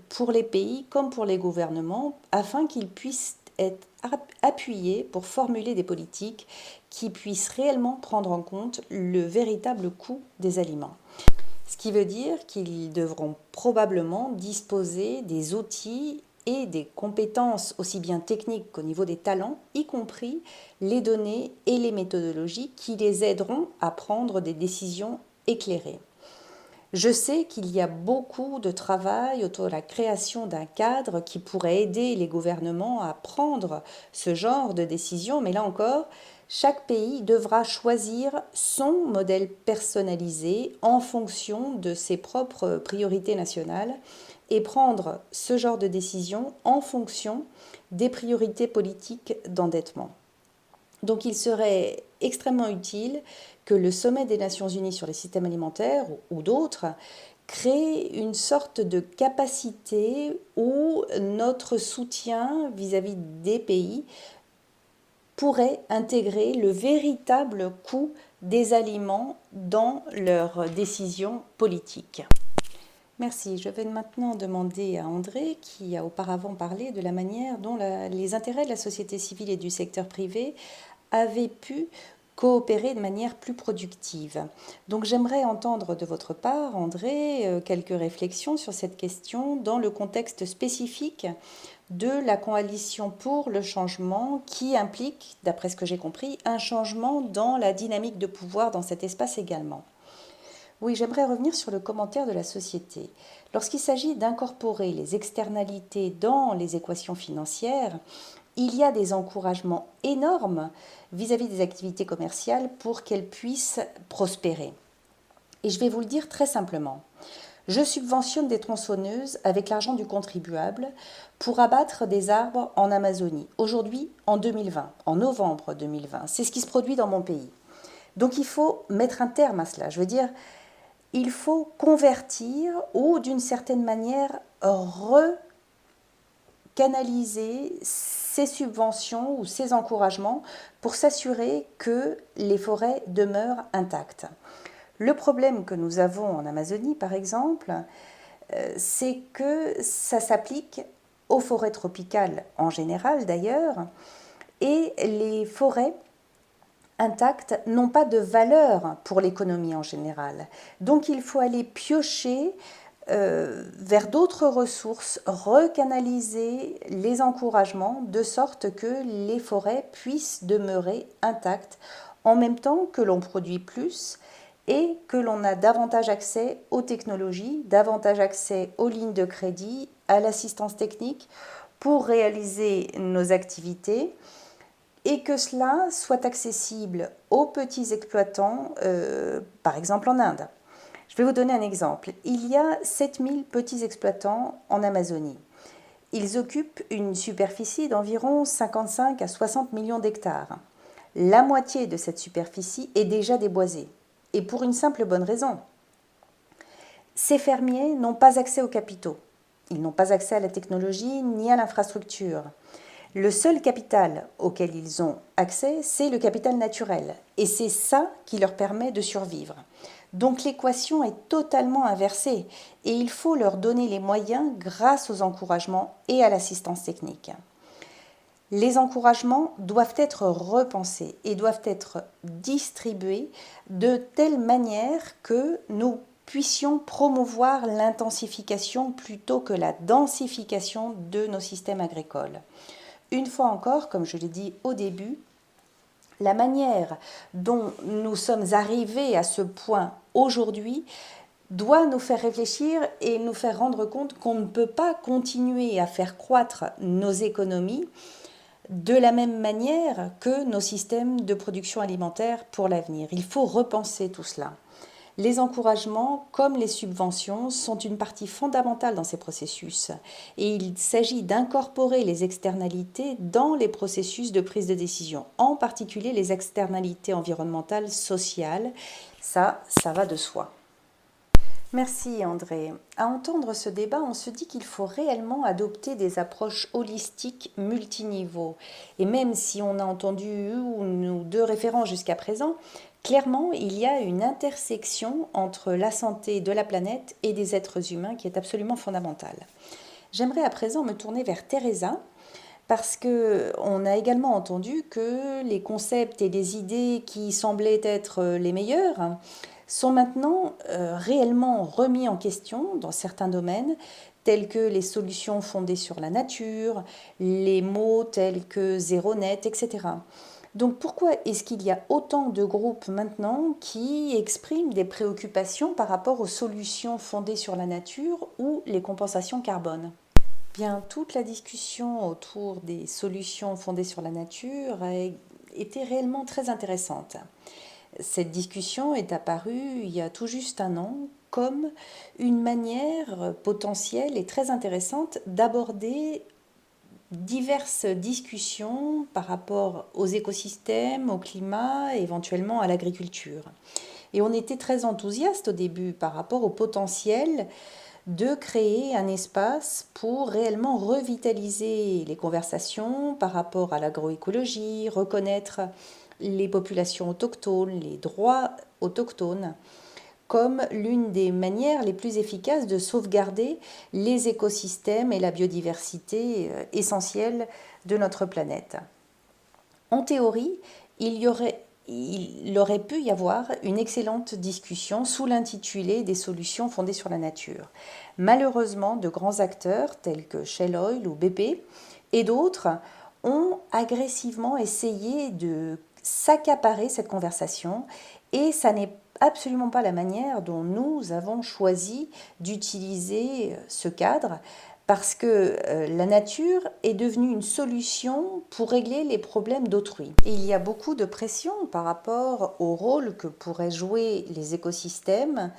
pour les pays comme pour les gouvernements afin qu'ils puissent être appuyés pour formuler des politiques qui puissent réellement prendre en compte le véritable coût des aliments. Ce qui veut dire qu'ils devront probablement disposer des outils et des compétences aussi bien techniques qu'au niveau des talents, y compris les données et les méthodologies qui les aideront à prendre des décisions éclairées. Je sais qu'il y a beaucoup de travail autour de la création d'un cadre qui pourrait aider les gouvernements à prendre ce genre de décisions, mais là encore, chaque pays devra choisir son modèle personnalisé en fonction de ses propres priorités nationales et prendre ce genre de décision en fonction des priorités politiques d'endettement. Donc il serait extrêmement utile que le sommet des Nations Unies sur les systèmes alimentaires ou d'autres crée une sorte de capacité où notre soutien vis-à-vis des pays pourrait intégrer le véritable coût des aliments dans leurs décisions politiques. Merci. Je vais maintenant demander à André, qui a auparavant parlé de la manière dont les intérêts de la société civile et du secteur privé avaient pu coopérer de manière plus productive. Donc j'aimerais entendre de votre part, André, quelques réflexions sur cette question dans le contexte spécifique de la coalition pour le changement qui implique, d'après ce que j'ai compris, un changement dans la dynamique de pouvoir dans cet espace également. Oui, j'aimerais revenir sur le commentaire de la société. Lorsqu'il s'agit d'incorporer les externalités dans les équations financières, il y a des encouragements énormes vis-à-vis des activités commerciales pour qu'elles puissent prospérer. Et je vais vous le dire très simplement. Je subventionne des tronçonneuses avec l'argent du contribuable pour abattre des arbres en Amazonie, aujourd'hui en 2020, en novembre 2020. C'est ce qui se produit dans mon pays. Donc il faut mettre un terme à cela. Je veux dire, il faut convertir ou d'une certaine manière recanaliser ces subventions ou ces encouragements pour s'assurer que les forêts demeurent intactes. Le problème que nous avons en Amazonie, par exemple, c'est que ça s'applique aux forêts tropicales en général d'ailleurs, et les forêts intactes n'ont pas de valeur pour l'économie en général. Donc il faut aller piocher vers d'autres ressources, recanaliser les encouragements de sorte que les forêts puissent demeurer intactes en même temps que l'on produit plus et que l'on a davantage accès aux technologies, davantage accès aux lignes de crédit, à l'assistance technique pour réaliser nos activités et que cela soit accessible aux petits exploitants, par exemple en Inde. Je vais vous donner un exemple. Il y a 7000 petits exploitants en Amazonie. Ils occupent une superficie d'environ 55 à 60 millions d'hectares. La moitié de cette superficie est déjà déboisée. Et pour une simple bonne raison. Ces fermiers n'ont pas accès aux capitaux. Ils n'ont pas accès à la technologie ni à l'infrastructure. Le seul capital auquel ils ont accès, c'est le capital naturel. Et c'est ça qui leur permet de survivre. Donc l'équation est totalement inversée et il faut leur donner les moyens grâce aux encouragements et à l'assistance technique. Les encouragements doivent être repensés et doivent être distribués de telle manière que nous puissions promouvoir l'intensification plutôt que la densification de nos systèmes agricoles. Une fois encore, comme je l'ai dit au début, la manière dont nous sommes arrivés à ce point aujourd'hui doit nous faire réfléchir et nous faire rendre compte qu'on ne peut pas continuer à faire croître nos économies de la même manière que nos systèmes de production alimentaire pour l'avenir. Il faut repenser tout cela. Les encouragements, comme les subventions, sont une partie fondamentale dans ces processus et il s'agit d'incorporer les externalités dans les processus de prise de décision, en particulier les externalités environnementales, sociales. Ça va de soi. Merci André. À entendre ce débat, on se dit qu'il faut réellement adopter des approches holistiques multiniveaux. Et même si on a entendu une ou deux référents jusqu'à présent, clairement, il y a une intersection entre la santé de la planète et des êtres humains qui est absolument fondamentale. J'aimerais à présent me tourner vers Teresa parce qu'on a également entendu que les concepts et les idées qui semblaient être les meilleurs sont maintenant réellement remis en question dans certains domaines, tels que les solutions fondées sur la nature, les mots tels que zéro net, etc. Donc pourquoi est-ce qu'il y a autant de groupes maintenant qui expriment des préoccupations par rapport aux solutions fondées sur la nature ou les compensations carbone ? Bien, toute la discussion autour des solutions fondées sur la nature a été réellement très intéressante. Cette discussion est apparue il y a tout juste un an comme une manière potentielle et très intéressante d'aborder diverses discussions par rapport aux écosystèmes, au climat et éventuellement à l'agriculture. Et on était très enthousiaste au début par rapport au potentiel de créer un espace pour réellement revitaliser les conversations par rapport à l'agroécologie, reconnaître les populations autochtones, les droits autochtones, comme l'une des manières les plus efficaces de sauvegarder les écosystèmes et la biodiversité essentielle de notre planète. En théorie, il aurait pu y avoir une excellente discussion sous l'intitulé des solutions fondées sur la nature. Malheureusement, de grands acteurs tels que Shell Oil ou BP et d'autres ont agressivement essayé de s'accaparer cette conversation et ça n'est absolument pas la manière dont nous avons choisi d'utiliser ce cadre parce que la nature est devenue une solution pour régler les problèmes d'autrui. Et il y a beaucoup de pression par rapport au rôle que pourraient jouer les écosystèmes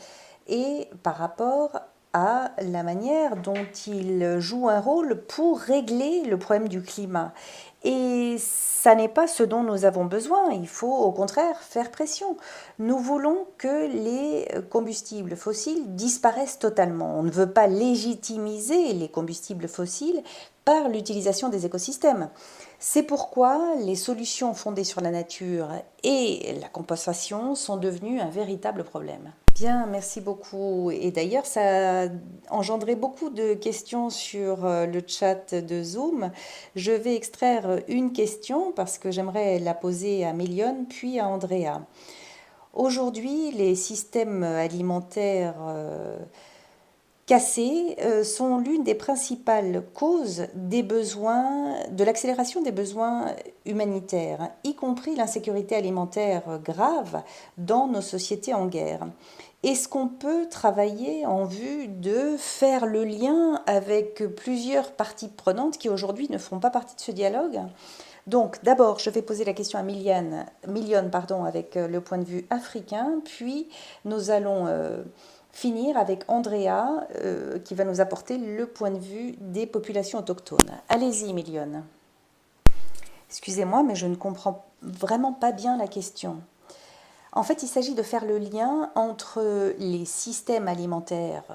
et par rapport à la manière dont ils jouent un rôle pour régler le problème du climat. Et ça n'est pas ce dont nous avons besoin, il faut au contraire faire pression. Nous voulons que les combustibles fossiles disparaissent totalement. On ne veut pas légitimiser les combustibles fossiles par l'utilisation des écosystèmes. C'est pourquoi les solutions fondées sur la nature et la compensation sont devenues un véritable problème. Bien, merci beaucoup. Et d'ailleurs, ça a engendré beaucoup de questions sur le chat de Zoom. Je vais extraire une question parce que j'aimerais la poser à Mélione, puis à Andrea. Aujourd'hui, les systèmes alimentaires cassés sont l'une des principales causes des besoins, de l'accélération des besoins humanitaires, y compris l'insécurité alimentaire grave dans nos sociétés en guerre. Est-ce qu'on peut travailler en vue de faire le lien avec plusieurs parties prenantes qui aujourd'hui ne font pas partie de ce dialogue? Donc d'abord, je vais poser la question à Million, pardon, avec le point de vue africain, puis nous allons finir avec Andrea qui va nous apporter le point de vue des populations autochtones. Allez-y, Million. Excusez-moi, mais je ne comprends vraiment pas bien la question. En fait, il s'agit de faire le lien entre les systèmes alimentaires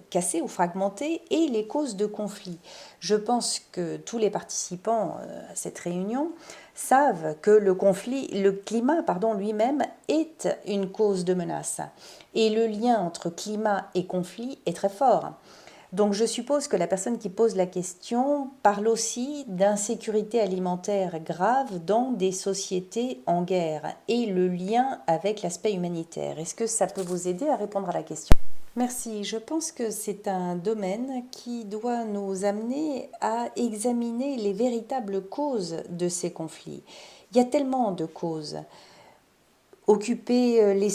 cassés ou fragmentés et les causes de conflits. Je pense que tous les participants à cette réunion savent que le climat lui-même est une cause de menace. Et le lien entre climat et conflit est très fort. Donc je suppose que la personne qui pose la question parle aussi d'insécurité alimentaire grave dans des sociétés en guerre et le lien avec l'aspect humanitaire. Est-ce que ça peut vous aider à répondre à la question? Merci. Je pense que c'est un domaine qui doit nous amener à examiner les véritables causes de ces conflits. Il y a tellement de causes. Occuper les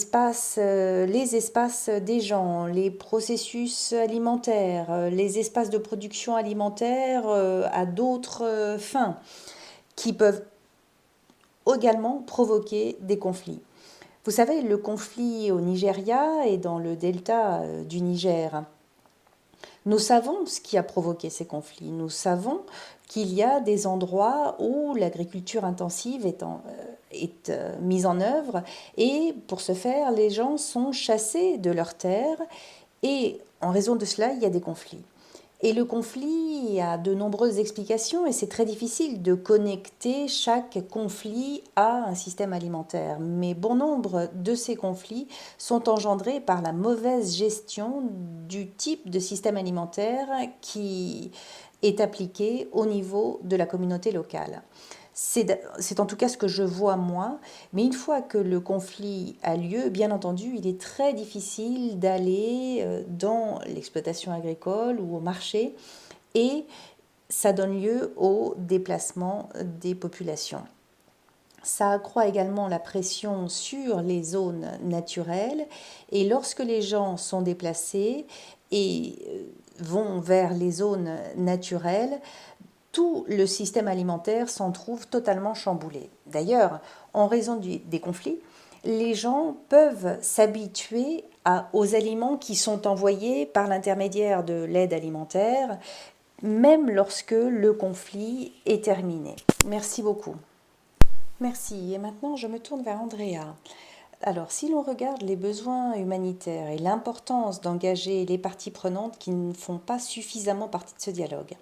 espaces des gens, les processus alimentaires, les espaces de production alimentaire à d'autres fins, qui peuvent également provoquer des conflits. Vous savez, le conflit au Nigeria et dans le delta du Niger, nous savons ce qui a provoqué ces conflits. Nous savons qu'il y a des endroits où l'agriculture intensive est mise en œuvre et pour ce faire, les gens sont chassés de leurs terres et en raison de cela, il y a des conflits. Et le conflit a de nombreuses explications et c'est très difficile de connecter chaque conflit à un système alimentaire. Mais bon nombre de ces conflits sont engendrés par la mauvaise gestion du type de système alimentaire qui est appliqué au niveau de la communauté locale. C'est en tout cas ce que je vois moi, mais une fois que le conflit a lieu, bien entendu, il est très difficile d'aller dans l'exploitation agricole ou au marché et ça donne lieu au déplacement des populations. Ça accroît également la pression sur les zones naturelles et lorsque les gens sont déplacés et vont vers les zones naturelles, tout le système alimentaire s'en trouve totalement chamboulé. D'ailleurs, en raison des conflits, les gens peuvent s'habituer aux aliments qui sont envoyés par l'intermédiaire de l'aide alimentaire, même lorsque le conflit est terminé. Merci beaucoup. Merci. Et maintenant, je me tourne vers Andrea. Alors, si l'on regarde les besoins humanitaires et l'importance d'engager les parties prenantes qui ne font pas suffisamment partie de ce dialogue.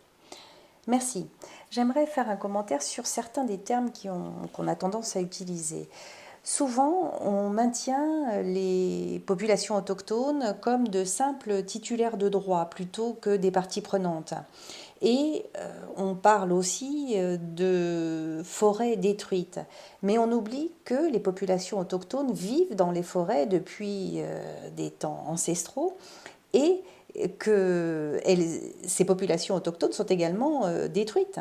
Merci. J'aimerais faire un commentaire sur certains des termes qu'on a tendance à utiliser. Souvent, on maintient les populations autochtones comme de simples titulaires de droit plutôt que des parties prenantes. Et on parle aussi de forêts détruites. Mais on oublie que les populations autochtones vivent dans les forêts depuis des temps ancestraux et que ces populations autochtones sont également détruites.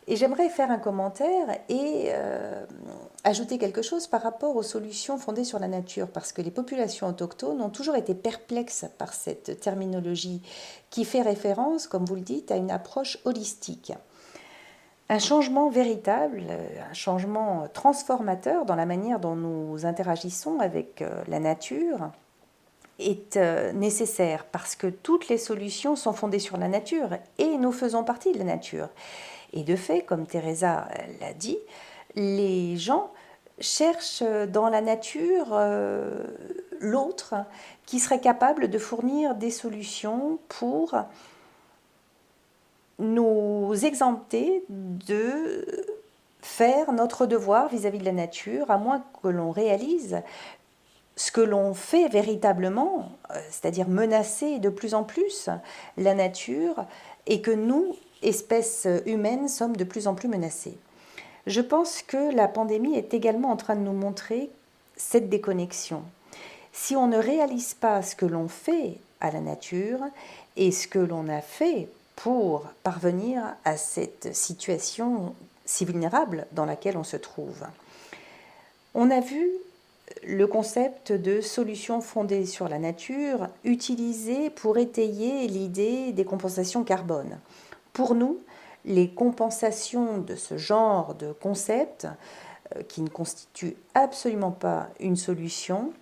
Et j'aimerais faire un commentaire et ajouter quelque chose par rapport aux solutions fondées sur la nature, parce que les populations autochtones ont toujours été perplexes par cette terminologie qui fait référence, comme vous le dites, à une approche holistique. Un changement véritable, un changement transformateur dans la manière dont nous interagissons avec la nature est nécessaire parce que toutes les solutions sont fondées sur la nature et nous faisons partie de la nature. Et de fait, comme Teresa l'a dit, les gens cherchent dans la nature l'autre qui serait capable de fournir des solutions pour nous exempter de faire notre devoir vis-à-vis de la nature, à moins que l'on réalise ce que l'on fait véritablement, c'est-à-dire menacer de plus en plus la nature, et que nous, espèces humaines, sommes de plus en plus menacées. Je pense que la pandémie est également en train de nous montrer cette déconnexion. Si on ne réalise pas ce que l'on fait à la nature et ce que l'on a fait pour parvenir à cette situation si vulnérable dans laquelle on se trouve. On a vu le concept de solutions fondées sur la nature utilisé pour étayer l'idée des compensations carbone. Pour nous, les compensations de ce genre de concept, qui ne constituent absolument pas une solution,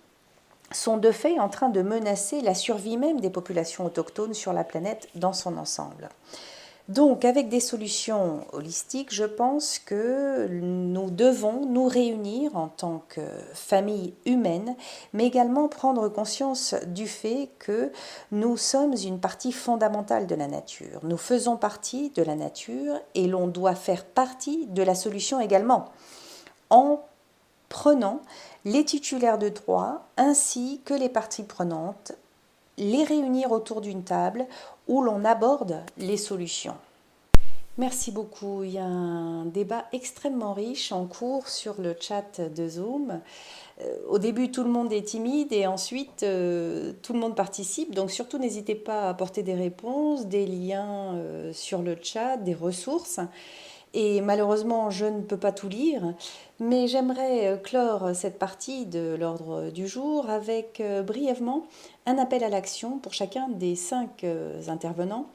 sont de fait en train de menacer la survie même des populations autochtones sur la planète dans son ensemble. Donc, avec des solutions holistiques, je pense que nous devons nous réunir en tant que famille humaine, mais également prendre conscience du fait que nous sommes une partie fondamentale de la nature. Nous faisons partie de la nature et l'on doit faire partie de la solution également, en prenant les titulaires de droit ainsi que les parties prenantes, les réunir autour d'une table où l'on aborde les solutions. Merci beaucoup. Il y a un débat extrêmement riche en cours sur le chat de Zoom. Au début, tout le monde est timide et ensuite, tout le monde participe. Donc surtout, n'hésitez pas à apporter des réponses, des liens sur le chat, des ressources. Et malheureusement, je ne peux pas tout lire, mais j'aimerais clore cette partie de l'ordre du jour avec brièvement un appel à l'action pour chacun des 5 intervenants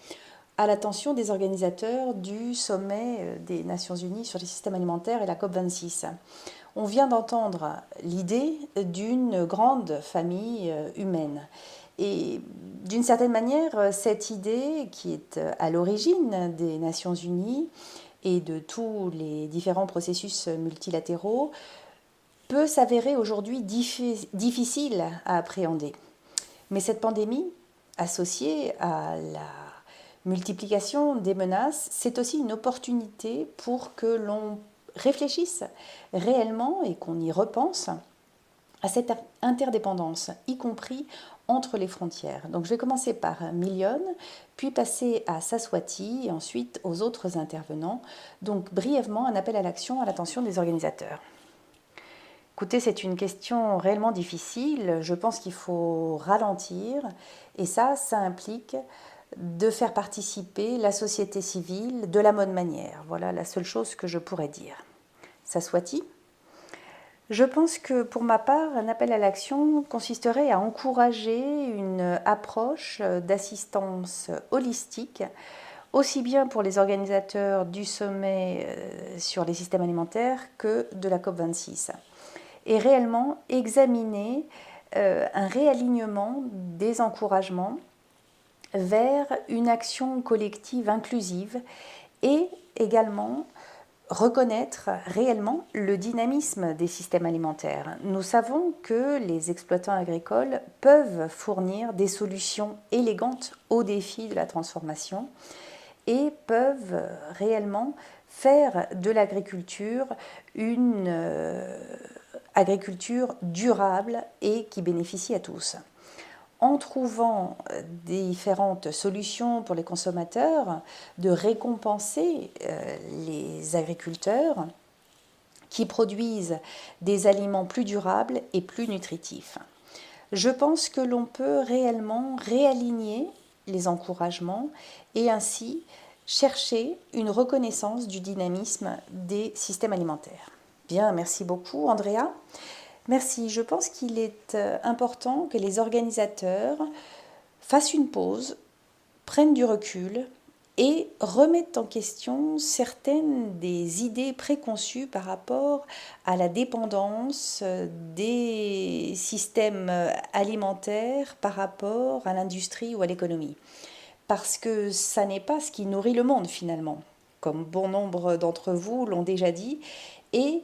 à l'attention des organisateurs du sommet des Nations Unies sur les systèmes alimentaires et la COP26. On vient d'entendre l'idée d'une grande famille humaine. Et d'une certaine manière, cette idée qui est à l'origine des Nations Unies et de tous les différents processus multilatéraux peut s'avérer aujourd'hui difficile à appréhender. Mais cette pandémie, associée à la multiplication des menaces, c'est aussi une opportunité pour que l'on réfléchisse réellement et qu'on y repense à cette interdépendance, y compris entre les frontières. Donc je vais commencer par Million, puis passer à Saswati et ensuite aux autres intervenants. Donc brièvement, un appel à l'action à l'attention des organisateurs. Écoutez, c'est une question réellement difficile. Je pense qu'il faut ralentir et ça implique de faire participer la société civile de la bonne manière. Voilà la seule chose que je pourrais dire. Saswati. Je pense que pour ma part, un appel à l'action consisterait à encourager une approche d'assistance holistique, aussi bien pour les organisateurs du sommet sur les systèmes alimentaires que de la COP26, et réellement examiner un réalignement des encouragements vers une action collective inclusive et également reconnaître réellement le dynamisme des systèmes alimentaires. Nous savons que les exploitants agricoles peuvent fournir des solutions élégantes aux défis de la transformation et peuvent réellement faire de l'agriculture une agriculture durable et qui bénéficie à tous. En trouvant différentes solutions pour les consommateurs, de récompenser les agriculteurs qui produisent des aliments plus durables et plus nutritifs. Je pense que l'on peut réellement réaligner les encouragements et ainsi chercher une reconnaissance du dynamisme des systèmes alimentaires. Bien, merci beaucoup Andrea. Merci. Je pense qu'il est important que les organisateurs fassent une pause, prennent du recul et remettent en question certaines des idées préconçues par rapport à la dépendance des systèmes alimentaires par rapport à l'industrie ou à l'économie. Parce que ça n'est pas ce qui nourrit le monde finalement, comme bon nombre d'entre vous l'ont déjà dit, et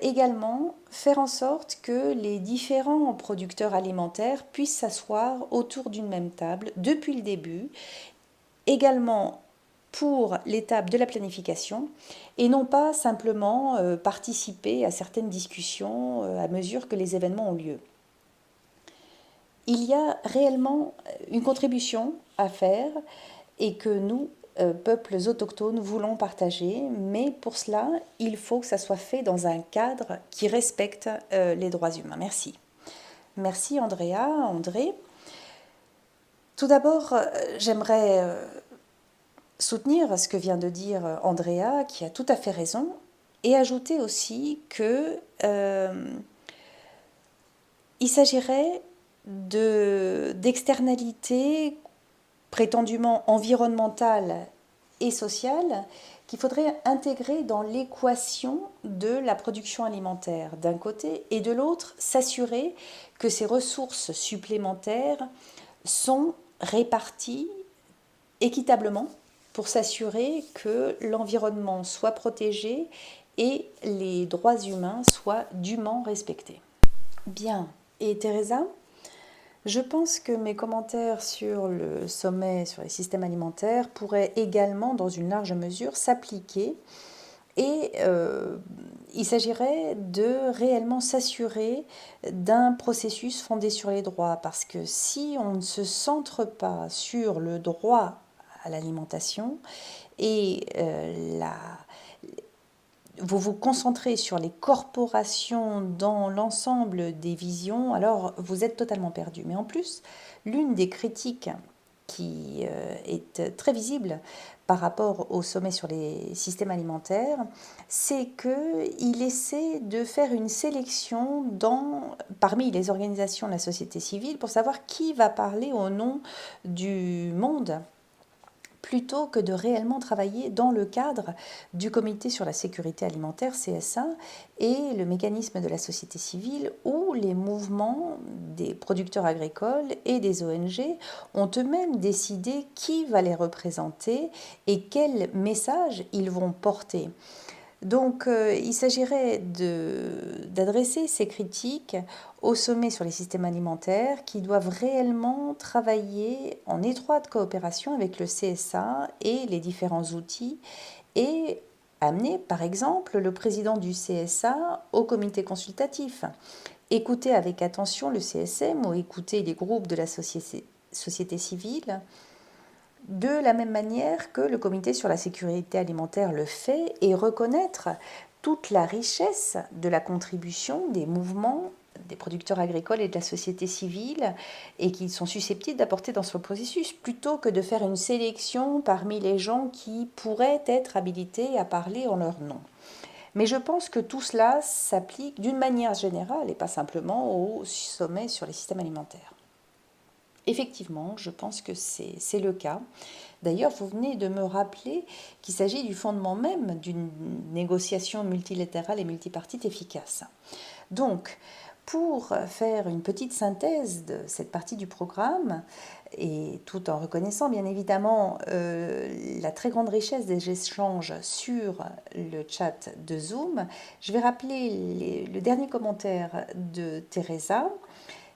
également faire en sorte que les différents producteurs alimentaires puissent s'asseoir autour d'une même table depuis le début, également pour l'étape de la planification, et non pas simplement participer à certaines discussions à mesure que les événements ont lieu. il y a réellement une contribution à faire et que nous, peuples autochtones, voulons partager, mais pour cela, il faut que ça soit fait dans un cadre qui respecte les droits humains. Merci. Merci Andrea, André. Tout d'abord, j'aimerais soutenir ce que vient de dire Andrea, qui a tout à fait raison, et ajouter aussi que il s'agirait d'externalités prétendument environnementales et sociales qu'il faudrait intégrer dans l'équation de la production alimentaire d'un côté et de l'autre s'assurer que ces ressources supplémentaires sont réparties équitablement pour s'assurer que l'environnement soit protégé et les droits humains soient dûment respectés. Bien. Et Teresa, je pense que mes commentaires sur le sommet sur les systèmes alimentaires pourraient également, dans une large mesure, s'appliquer et il s'agirait de réellement s'assurer d'un processus fondé sur les droits, parce que si on ne se centre pas sur le droit à l'alimentation et vous vous concentrez sur les corporations dans l'ensemble des visions, alors vous êtes totalement perdu. Mais en plus, l'une des critiques qui est très visible par rapport au sommet sur les systèmes alimentaires, c'est qu'il essaie de faire une sélection parmi les organisations de la société civile pour savoir qui va parler au nom du monde plutôt que de réellement travailler dans le cadre du Comité sur la sécurité alimentaire, CSA, et le mécanisme de la société civile, où les mouvements des producteurs agricoles et des ONG ont eux-mêmes décidé qui va les représenter et quel message ils vont porter. Donc il s'agirait d'adresser ces critiques au sommet sur les systèmes alimentaires qui doivent réellement travailler en étroite coopération avec le CSA et les différents outils et amener par exemple le président du CSA au comité consultatif. Écouter avec attention le CSM ou écouter les groupes de la société civile de la même manière que le comité sur la sécurité alimentaire le fait et reconnaître toute la richesse de la contribution des mouvements des producteurs agricoles et de la société civile et qu'ils sont susceptibles d'apporter dans ce processus plutôt que de faire une sélection parmi les gens qui pourraient être habilités à parler en leur nom. Mais je pense que tout cela s'applique d'une manière générale et pas simplement au sommet sur les systèmes alimentaires. Effectivement, je pense que c'est le cas. D'ailleurs, vous venez de me rappeler qu'il s'agit du fondement même d'une négociation multilatérale et multipartite efficace. Donc, pour faire une petite synthèse de cette partie du programme, et tout en reconnaissant bien évidemment la très grande richesse des échanges sur le chat de Zoom, je vais rappeler le dernier commentaire de Teresa,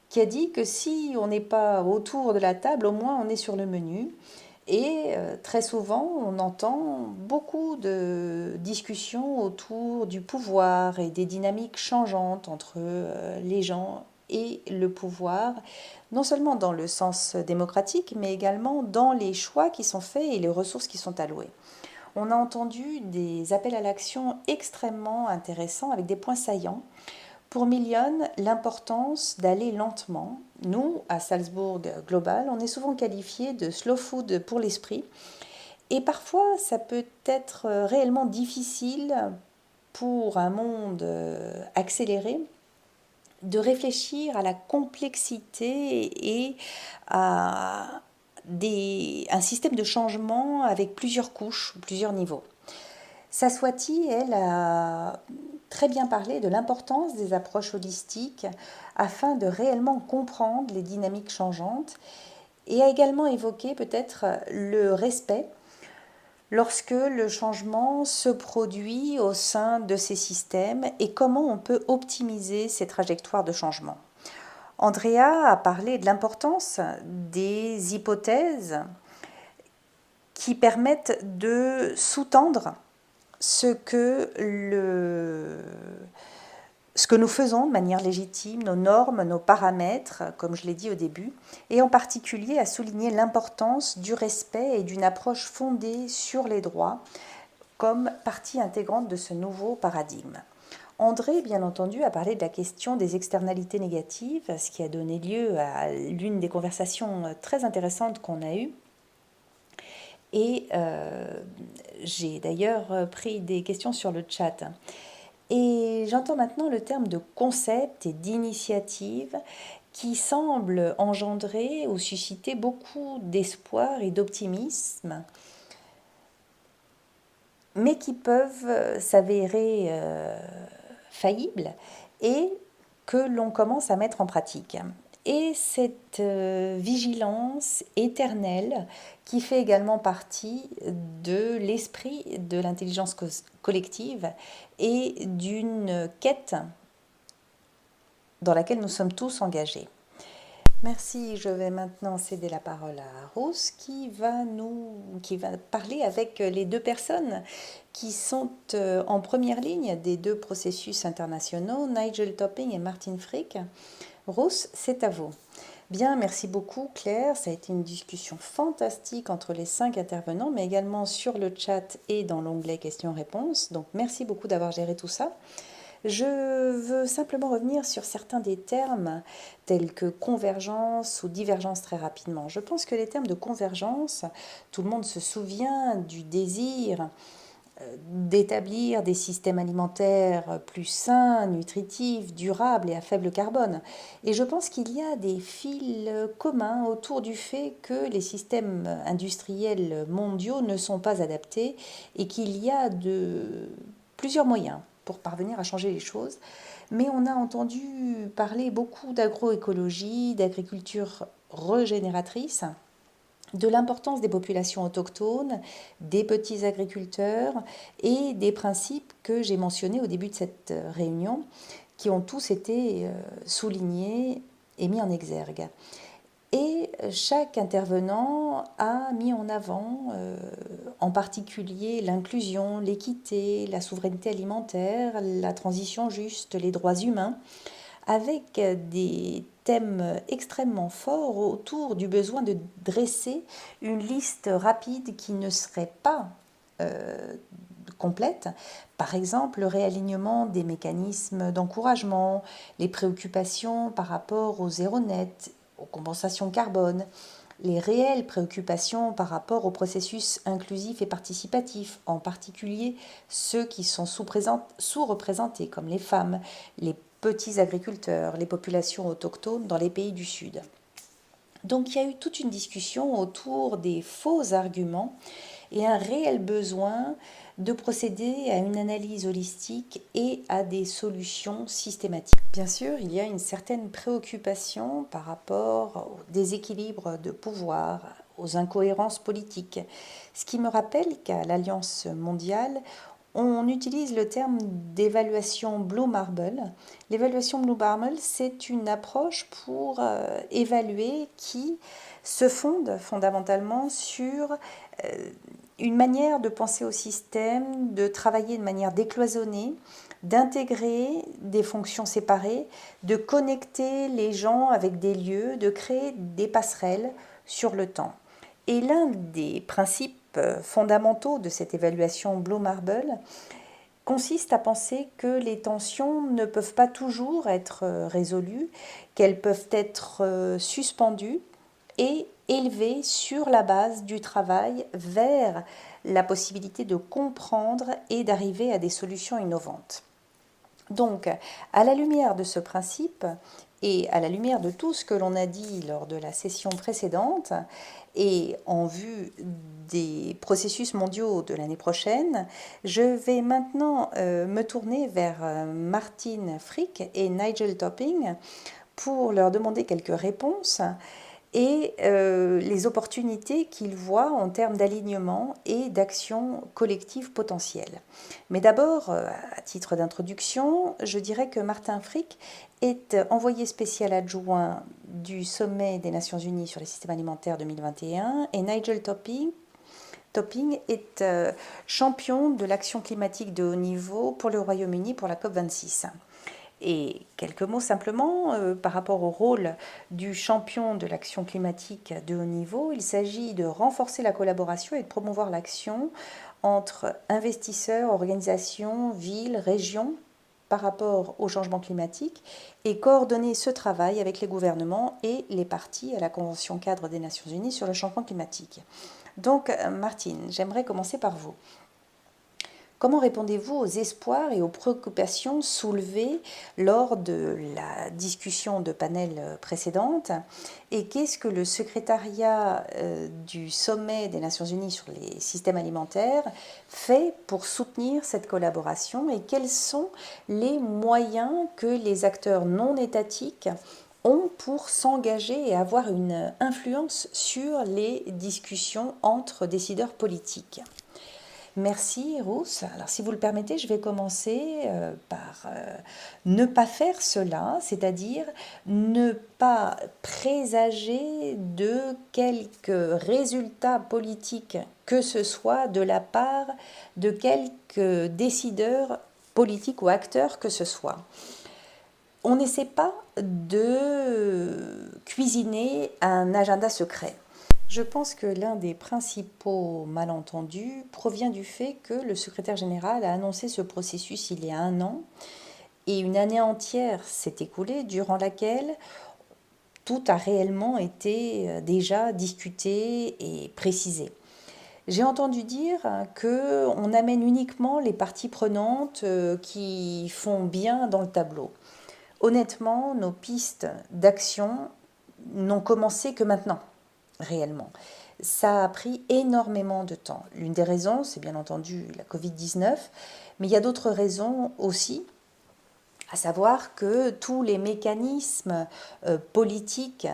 qui a dit que si on n'est pas autour de la table, au moins on est sur le menu. Et très souvent, on entend beaucoup de discussions autour du pouvoir et des dynamiques changeantes entre les gens et le pouvoir, non seulement dans le sens démocratique, mais également dans les choix qui sont faits et les ressources qui sont allouées. On a entendu des appels à l'action extrêmement intéressants avec des points saillants. Pour Million, l'importance d'aller lentement. Nous, à Salzbourg Global, on est souvent qualifié de slow food pour l'esprit. Et parfois, ça peut être réellement difficile pour un monde accéléré de réfléchir à la complexité et à un système de changement avec plusieurs couches, plusieurs niveaux. Saswati, elle, a très bien parlé de l'importance des approches holistiques afin de réellement comprendre les dynamiques changeantes et a également évoqué peut-être le respect lorsque le changement se produit au sein de ces systèmes et comment on peut optimiser ces trajectoires de changement. Andrea a parlé de l'importance des hypothèses qui permettent de sous-tendre ce que ce que nous faisons de manière légitime, nos normes, nos paramètres, comme je l'ai dit au début, et en particulier à souligner l'importance du respect et d'une approche fondée sur les droits comme partie intégrante de ce nouveau paradigme. André, bien entendu, a parlé de la question des externalités négatives, ce qui a donné lieu à l'une des conversations très intéressantes qu'on a eues. Et j'ai d'ailleurs pris des questions sur le chat. Et j'entends maintenant le terme de concept et d'initiative qui semble engendrer ou susciter beaucoup d'espoir et d'optimisme, mais qui peuvent s'avérer faillibles et que l'on commence à mettre en pratique. Et cette vigilance éternelle qui fait également partie de l'esprit de l'intelligence collective et d'une quête dans laquelle nous sommes tous engagés. Merci, je vais maintenant céder la parole à Rose qui va parler avec les deux personnes qui sont en première ligne des deux processus internationaux, Nigel Topping et Martin Frick. Rose, c'est à vous. Bien, merci beaucoup Claire, ça a été une discussion fantastique entre les 5 intervenants, mais également sur le chat et dans l'onglet questions-réponses. Donc merci beaucoup d'avoir géré tout ça. Je veux simplement revenir sur certains des termes tels que convergence ou divergence très rapidement. Je pense que les termes de convergence, tout le monde se souvient du désir d'établir des systèmes alimentaires plus sains, nutritifs, durables et à faible carbone. Et je pense qu'il y a des fils communs autour du fait que les systèmes industriels mondiaux ne sont pas adaptés et qu'il y a plusieurs moyens pour parvenir à changer les choses. Mais on a entendu parler beaucoup d'agroécologie, d'agriculture régénératrice, de l'importance des populations autochtones, des petits agriculteurs et des principes que j'ai mentionnés au début de cette réunion, qui ont tous été soulignés et mis en exergue. Et chaque intervenant a mis en avant, en particulier, l'inclusion, l'équité, la souveraineté alimentaire, la transition juste, les droits humains, avec des thèmes extrêmement forts autour du besoin de dresser une liste rapide qui ne serait pas complète. Par exemple, le réalignement des mécanismes d'encouragement, les préoccupations par rapport au zéro net, aux compensations carbone, les réelles préoccupations par rapport au processus inclusif et participatif, en particulier ceux qui sont sous-représentés, comme les femmes, les petits agriculteurs, les populations autochtones dans les pays du Sud. Donc il y a eu toute une discussion autour des faux arguments et un réel besoin de procéder à une analyse holistique et à des solutions systématiques. Bien sûr, il y a une certaine préoccupation par rapport au déséquilibre de pouvoir, aux incohérences politiques, ce qui me rappelle qu'à l'Alliance mondiale, on utilise le terme d'évaluation Blue Marble. L'évaluation Blue Marble, c'est une approche pour évaluer qui se fonde fondamentalement sur une manière de penser au système, de travailler de manière décloisonnée, d'intégrer des fonctions séparées, de connecter les gens avec des lieux, de créer des passerelles sur le temps. Et l'un des principes fondamentaux de cette évaluation Blue Marble consiste à penser que les tensions ne peuvent pas toujours être résolues, qu'elles peuvent être suspendues et élevées sur la base du travail vers la possibilité de comprendre et d'arriver à des solutions innovantes. Donc, à la lumière de ce principe et à la lumière de tout ce que l'on a dit lors de la session précédente et en vue des processus mondiaux de l'année prochaine, je vais maintenant me tourner vers Martin Frick et Nigel Topping pour leur demander quelques réponses et les opportunités qu'ils voient en termes d'alignement et d'action collective potentielle. Mais d'abord, à titre d'introduction, je dirais que Martin Frick est envoyé spécial adjoint du sommet des Nations Unies sur les systèmes alimentaires 2021 et Nigel Topping est champion de l'action climatique de haut niveau pour le Royaume-Uni pour la COP26. Et quelques mots simplement par rapport au rôle du champion de l'action climatique de haut niveau. Il s'agit de renforcer la collaboration et de promouvoir l'action entre investisseurs, organisations, villes, régions par rapport au changement climatique et coordonner ce travail avec les gouvernements et les parties à la Convention cadre des Nations Unies sur le changement climatique. Donc, Martine, j'aimerais commencer par vous. Comment répondez-vous aux espoirs et aux préoccupations soulevées lors de la discussion de panel précédente? Et qu'est-ce que le secrétariat du sommet des Nations Unies sur les systèmes alimentaires fait pour soutenir cette collaboration? Et quels sont les moyens que les acteurs non étatiques ont pour s'engager et avoir une influence sur les discussions entre décideurs politiques? Merci, Rousse. Alors, si vous le permettez, je vais commencer par ne pas faire cela, c'est-à-dire ne pas présager de quelques résultats politiques que ce soit de la part de quelques décideurs politiques ou acteurs que ce soit. On n'essaie pas de cuisiner un agenda secret. Je pense que l'un des principaux malentendus provient du fait que le secrétaire général a annoncé ce processus il y a 1 an et une année entière s'est écoulée durant laquelle tout a réellement été déjà discuté et précisé. J'ai entendu dire qu'on amène uniquement les parties prenantes qui font bien dans le tableau. Honnêtement, nos pistes d'action n'ont commencé que maintenant. Réellement. Ça a pris énormément de temps. L'une des raisons, c'est bien entendu la Covid-19, mais il y a d'autres raisons aussi, à savoir que tous les mécanismes politiques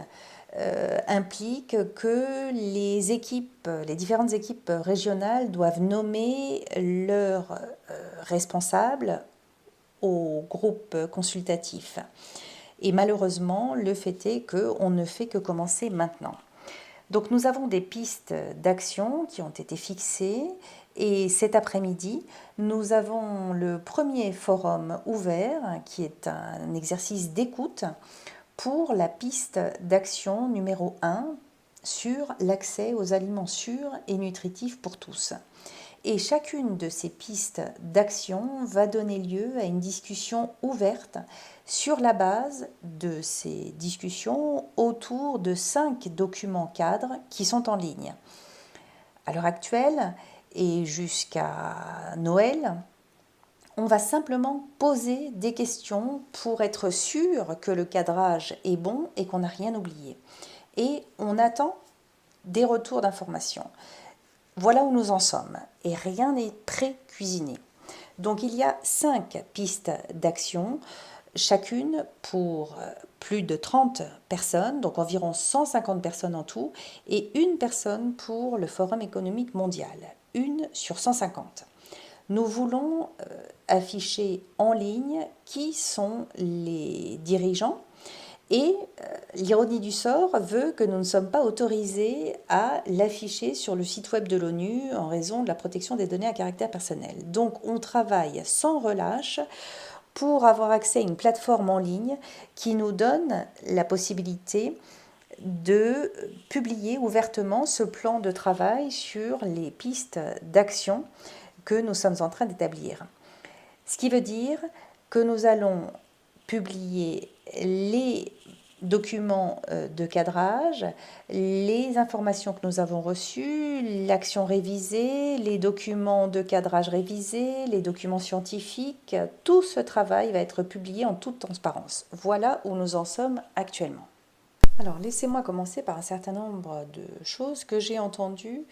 impliquent que les équipes, les différentes équipes régionales doivent nommer leurs responsables au groupe consultatif. Et malheureusement, le fait est qu'on ne fait que commencer maintenant. Donc nous avons des pistes d'action qui ont été fixées et cet après-midi, nous avons le premier forum ouvert qui est un exercice d'écoute pour la piste d'action numéro 1 sur l'accès aux aliments sûrs et nutritifs pour tous. Et chacune de ces pistes d'action va donner lieu à une discussion ouverte sur la base de ces discussions autour de 5 documents cadres qui sont en ligne. À l'heure actuelle et jusqu'à Noël, on va simplement poser des questions pour être sûr que le cadrage est bon et qu'on n'a rien oublié. Et on attend des retours d'informations. Voilà où nous en sommes, et rien n'est pré-cuisiné. Donc il y a 5 pistes d'action, chacune pour plus de 30 personnes, donc environ 150 personnes en tout, et une personne pour le Forum économique mondial, une sur 150. Nous voulons afficher en ligne qui sont les dirigeants. Et l'ironie du sort veut que nous ne sommes pas autorisés à l'afficher sur le site web de l'ONU en raison de la protection des données à caractère personnel. Donc on travaille sans relâche pour avoir accès à une plateforme en ligne qui nous donne la possibilité de publier ouvertement ce plan de travail sur les pistes d'action que nous sommes en train d'établir. Ce qui veut dire que nous allons publier les documents de cadrage, les informations que nous avons reçues, l'action révisée, les documents de cadrage révisés, les documents scientifiques, tout ce travail va être publié en toute transparence. Voilà où nous en sommes actuellement. Alors, laissez-moi commencer par un certain nombre de choses que j'ai entendues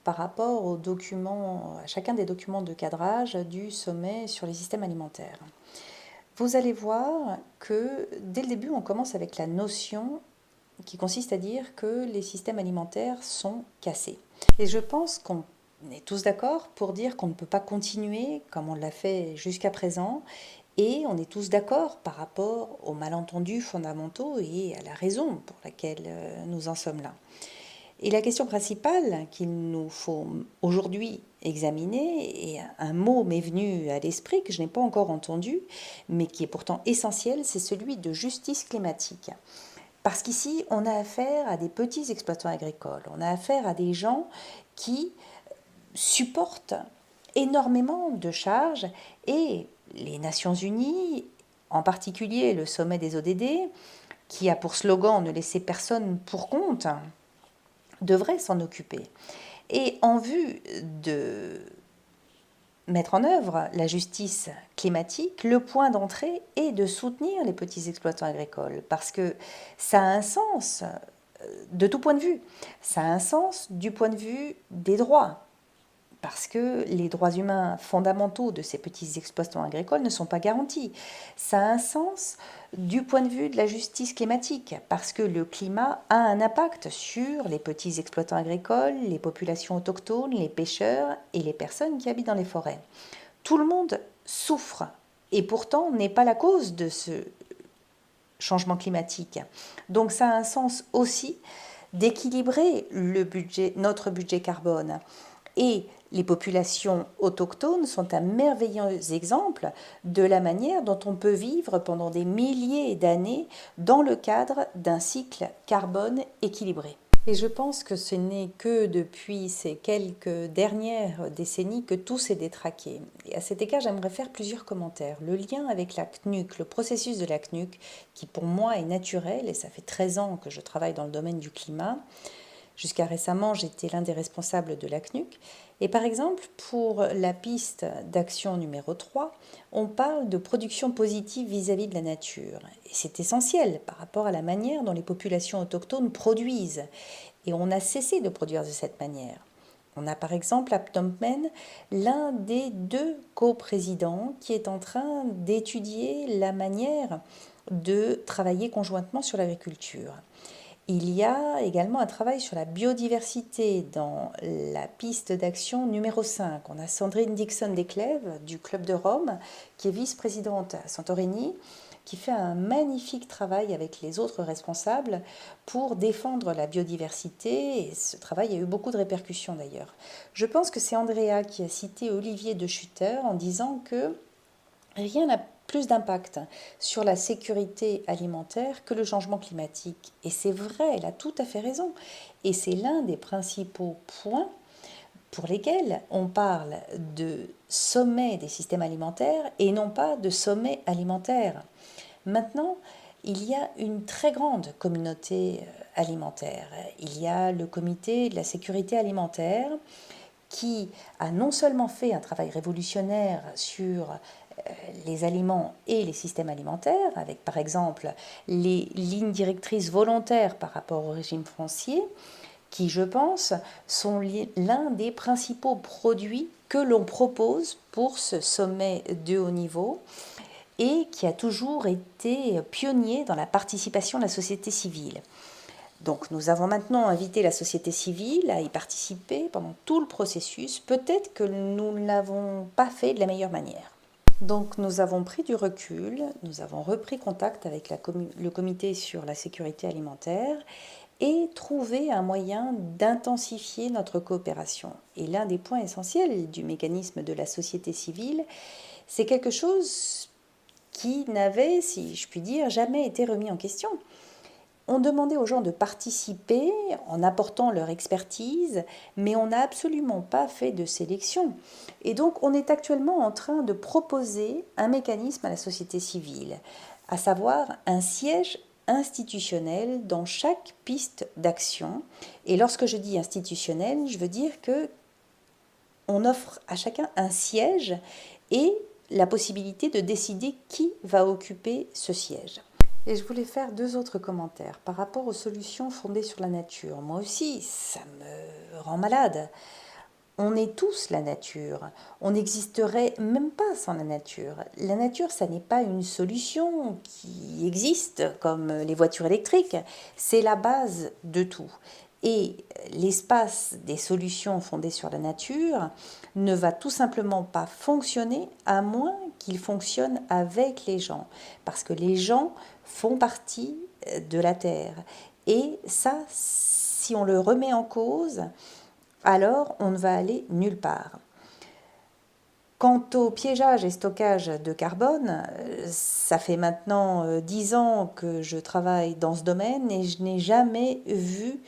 par rapport aux documents, à chacun des documents de cadrage du sommet sur les systèmes alimentaires. Vous allez voir que dès le début, on commence avec la notion qui consiste à dire que les systèmes alimentaires sont cassés. Et je pense qu'on est tous d'accord pour dire qu'on ne peut pas continuer comme on l'a fait jusqu'à présent. Et on est tous d'accord par rapport aux malentendus fondamentaux et à la raison pour laquelle nous en sommes là. Et la question principale qu'il nous faut aujourd'hui examiner, et un mot m'est venu à l'esprit que je n'ai pas encore entendu, mais qui est pourtant essentiel, c'est celui de justice climatique. Parce qu'ici, on a affaire à des petits exploitants agricoles, on a affaire à des gens qui supportent énormément de charges, et les Nations Unies, en particulier le sommet des ODD, qui a pour slogan ne laisser personne pour compte, devrait s'en occuper. Et en vue de mettre en œuvre la justice climatique, le point d'entrée est de soutenir les petits exploitants agricoles, parce que ça a un sens de tout point de vue. Ça a un sens du point de vue des droits, parce que les droits humains fondamentaux de ces petits exploitants agricoles ne sont pas garantis. Ça a un sens du point de vue de la justice climatique, parce que le climat a un impact sur les petits exploitants agricoles, les populations autochtones, les pêcheurs et les personnes qui habitent dans les forêts. Tout le monde souffre, et pourtant n'est pas la cause de ce changement climatique. Donc ça a un sens aussi d'équilibrer notre budget carbone. Et les populations autochtones sont un merveilleux exemple de la manière dont on peut vivre pendant des milliers d'années dans le cadre d'un cycle carbone équilibré. Et je pense que ce n'est que depuis ces quelques dernières décennies que tout s'est détraqué. Et à cet égard, j'aimerais faire plusieurs commentaires. Le lien avec la CNUC, le processus de la CNUC, qui pour moi est naturel, et ça fait 13 ans que je travaille dans le domaine du climat. Jusqu'à récemment, j'étais l'un des responsables de la CNUC. Et par exemple, pour la piste d'action numéro 3, on parle de production positive vis-à-vis de la nature. Et c'est essentiel par rapport à la manière dont les populations autochtones produisent. Et on a cessé de produire de cette manière. On a par exemple à Phnom Penh l'un des 2 coprésidents qui est en train d'étudier la manière de travailler conjointement sur l'agriculture. Il y a également un travail sur la biodiversité dans la piste d'action numéro 5. On a Sandrine Dixon-Desclèves du Club de Rome, qui est vice-présidente à Santorini, qui fait un magnifique travail avec les autres responsables pour défendre la biodiversité. Et ce travail a eu beaucoup de répercussions d'ailleurs. Je pense que c'est Andrea qui a cité Olivier de Schutter en disant que rien n'a plus d'impact sur la sécurité alimentaire que le changement climatique. Et c'est vrai, elle a tout à fait raison. Et c'est l'un des principaux points pour lesquels on parle de sommet des systèmes alimentaires et non pas de sommet alimentaire. Maintenant, il y a une très grande communauté alimentaire. Il y a le comité de la sécurité alimentaire qui a non seulement fait un travail révolutionnaire sur les aliments et les systèmes alimentaires, avec par exemple les lignes directrices volontaires par rapport au régime foncier, qui, je pense, sont l'un des principaux produits que l'on propose pour ce sommet de haut niveau et qui a toujours été pionnier dans la participation de la société civile. Donc nous avons maintenant invité la société civile à y participer pendant tout le processus. Peut-être que nous ne l'avons pas fait de la meilleure manière. Donc nous avons pris du recul, nous avons repris contact avec le comité sur la sécurité alimentaire et trouvé un moyen d'intensifier notre coopération. Et l'un des points essentiels du mécanisme de la société civile, c'est quelque chose qui n'avait, si je puis dire, jamais été remis en question. On demandait aux gens de participer en apportant leur expertise, mais on n'a absolument pas fait de sélection. Et donc on est actuellement en train de proposer un mécanisme à la société civile, à savoir un siège institutionnel dans chaque piste d'action. Et lorsque je dis institutionnel, je veux dire que on offre à chacun un siège et la possibilité de décider qui va occuper ce siège. Et je voulais faire 2 autres commentaires par rapport aux solutions fondées sur la nature. Moi aussi, ça me rend malade. On est tous la nature. On n'existerait même pas sans la nature. La nature, ça n'est pas une solution qui existe comme les voitures électriques. C'est la base de tout. Et l'espace des solutions fondées sur la nature ne va tout simplement pas fonctionner à moins qu'il fonctionne avec les gens. Parce que les gens font partie de la Terre. Et ça, si on le remet en cause, alors on ne va aller nulle part. Quant au piégeage et stockage de carbone, ça fait maintenant 10 ans que je travaille dans ce domaine et je n'ai jamais vu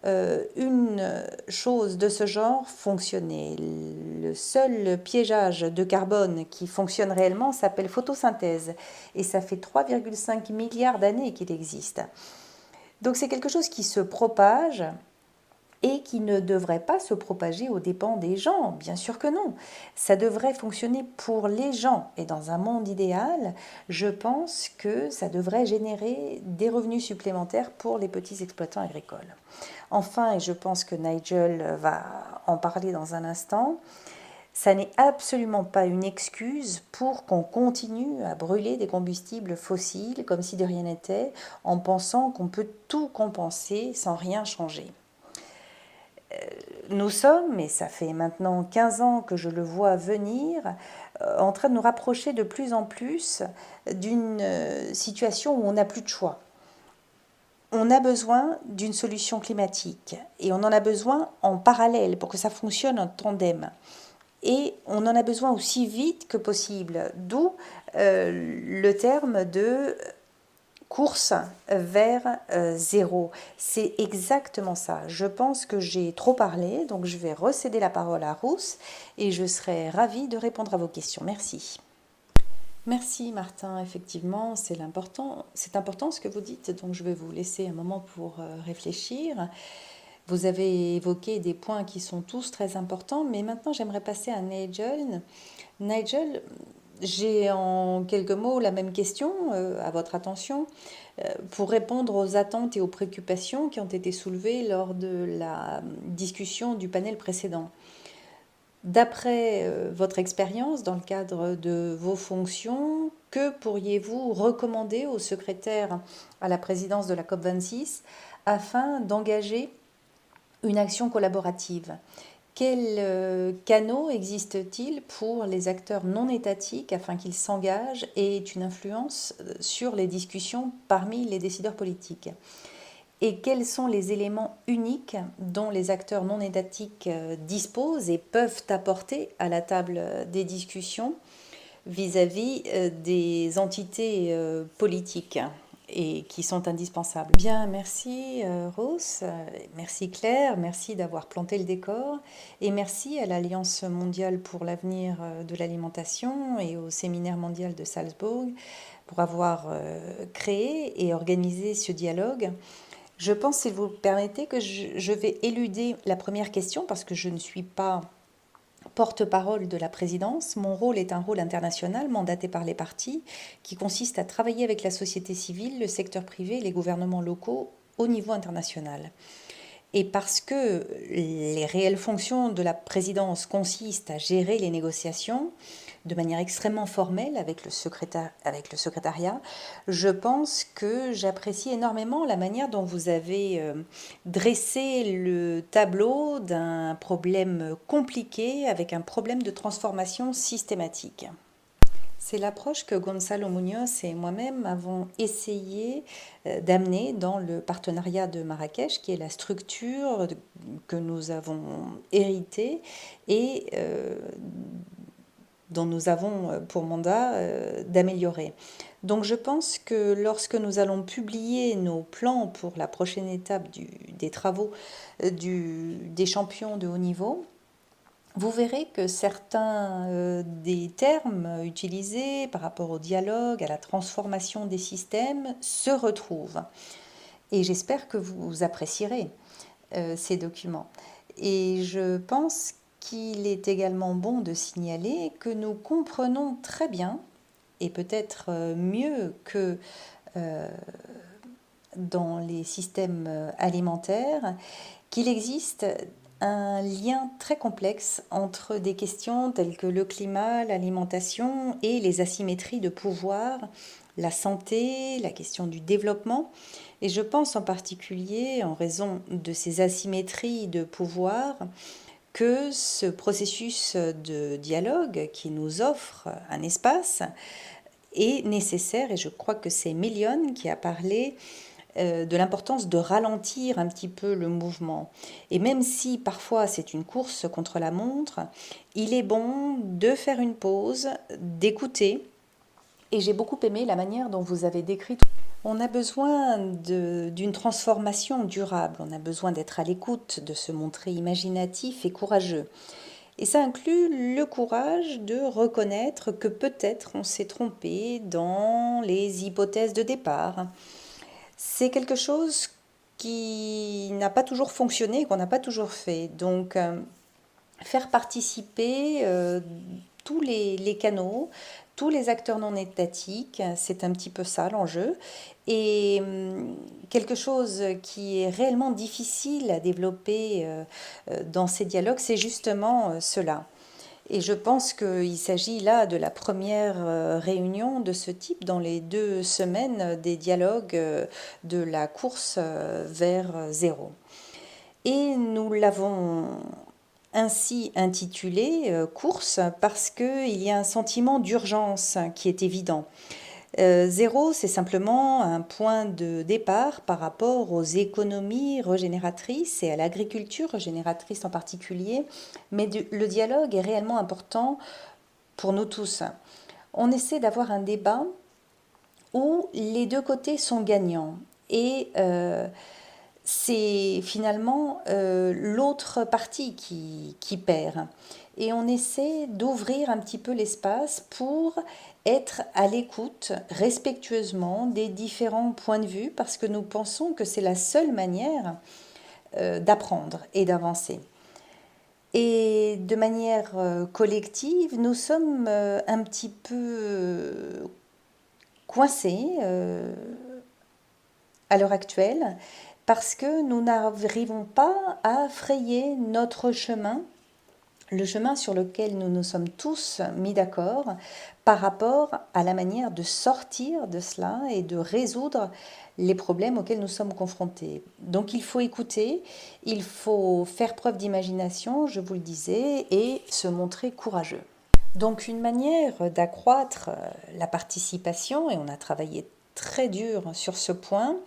une chose de ce genre fonctionner. Le seul piégeage de carbone qui fonctionne réellement s'appelle photosynthèse et ça fait 3,5 milliards d'années qu'il existe. Donc c'est quelque chose qui se propage et qui ne devrait pas se propager aux dépens des gens. Bien sûr que non. Ça devrait fonctionner pour les gens. Et dans un monde idéal, je pense que ça devrait générer des revenus supplémentaires pour les petits exploitants agricoles. Enfin, et je pense que Nigel va en parler dans un instant, ça n'est absolument pas une excuse pour qu'on continue à brûler des combustibles fossiles comme si de rien n'était, en pensant qu'on peut tout compenser sans rien changer. Nous sommes, et ça fait maintenant 15 ans que je le vois venir, en train de nous rapprocher de plus en plus d'une situation où on n'a plus de choix. On a besoin d'une solution climatique et on en a besoin en parallèle pour que ça fonctionne en tandem. Et on en a besoin aussi vite que possible, d'où le terme de course vers zéro. C'est exactement ça. Je pense que j'ai trop parlé, donc je vais recéder la parole à Rousse et je serai ravie de répondre à vos questions. Merci. Merci Martin, effectivement, c'est important ce que vous dites, donc je vais vous laisser un moment pour réfléchir. Vous avez évoqué des points qui sont tous très importants, mais maintenant j'aimerais passer à Nigel. Nigel, j'ai en quelques mots la même question à votre attention pour répondre aux attentes et aux préoccupations qui ont été soulevées lors de la discussion du panel précédent. D'après votre expérience dans le cadre de vos fonctions, que pourriez-vous recommander au secrétaire à la présidence de la COP26 afin d'engager une action collaborative? Quels canaux existent-ils pour les acteurs non étatiques afin qu'ils s'engagent et aient une influence sur les discussions parmi les décideurs politiques? Et quels sont les éléments uniques dont les acteurs non étatiques disposent et peuvent apporter à la table des discussions vis-à-vis des entités politiques et qui sont indispensables? Bien, merci Rose, merci Claire, merci d'avoir planté le décor et merci à l'Alliance mondiale pour l'avenir de l'alimentation et au séminaire mondial de Salzbourg pour avoir créé et organisé ce dialogue. Je pense, si vous le permettez, que je vais éluder la première question parce que je ne suis pas porte-parole de la présidence. Mon rôle est un rôle international mandaté par les partis qui consiste à travailler avec la société civile, le secteur privé et les gouvernements locaux au niveau international. Et parce que les réelles fonctions de la présidence consistent à gérer les négociations de manière extrêmement formelle avec le secrétariat, je pense que j'apprécie énormément la manière dont vous avez dressé le tableau d'un problème compliqué avec un problème de transformation systématique. C'est l'approche que Gonzalo Munoz et moi-même avons essayé d'amener dans le partenariat de Marrakech, qui est la structure que nous avons héritée et dont nous avons pour mandat d'améliorer. Donc je pense que lorsque nous allons publier nos plans pour la prochaine étape des travaux des champions de haut niveau, vous verrez que certains des termes utilisés par rapport au dialogue, à la transformation des systèmes se retrouvent. Et j'espère que vous apprécierez ces documents. Et je pense qu'il est également bon de signaler que nous comprenons très bien, et peut-être mieux que dans les systèmes alimentaires, qu'il existe un lien très complexe entre des questions telles que le climat, l'alimentation et les asymétries de pouvoir, la santé, la question du développement. Et je pense en particulier, en raison de ces asymétries de pouvoir, que ce processus de dialogue qui nous offre un espace est nécessaire, et je crois que c'est Million qui a parlé de l'importance de ralentir un petit peu le mouvement. Et même si parfois c'est une course contre la montre, il est bon de faire une pause, d'écouter. Et j'ai beaucoup aimé la manière dont vous avez décrit. On a besoin d'une transformation durable, on a besoin d'être à l'écoute, de se montrer imaginatif et courageux. Et ça inclut le courage de reconnaître que peut-être on s'est trompé dans les hypothèses de départ. C'est quelque chose qui n'a pas toujours fonctionné, qu'on n'a pas toujours fait. Donc, faire participer tous les canaux, tous les acteurs non étatiques, c'est un petit peu ça l'enjeu. Et quelque chose qui est réellement difficile à développer dans ces dialogues, c'est justement cela. Et je pense qu'il s'agit là de la première réunion de ce type dans les 2 semaines des dialogues de la course vers zéro. Et nous l'avons ainsi intitulé course parce qu'il y a un sentiment d'urgence qui est évident. Zéro, c'est simplement un point de départ par rapport aux économies régénératrices et à l'agriculture régénératrice en particulier, mais le dialogue est réellement important pour nous tous. On essaie d'avoir un débat où les deux côtés sont gagnants et c'est finalement l'autre partie qui perd. Et on essaie d'ouvrir un petit peu l'espace pour être à l'écoute respectueusement des différents points de vue parce que nous pensons que c'est la seule manière d'apprendre et d'avancer. Et de manière collective, nous sommes un petit peu coincés à l'heure actuelle parce que nous n'arrivons pas à frayer notre chemin, le chemin sur lequel nous nous sommes tous mis d'accord par rapport à la manière de sortir de cela et de résoudre les problèmes auxquels nous sommes confrontés. Donc il faut écouter, il faut faire preuve d'imagination, je vous le disais, et se montrer courageux. Donc une manière d'accroître la participation, et on a travaillé très dur sur ce point,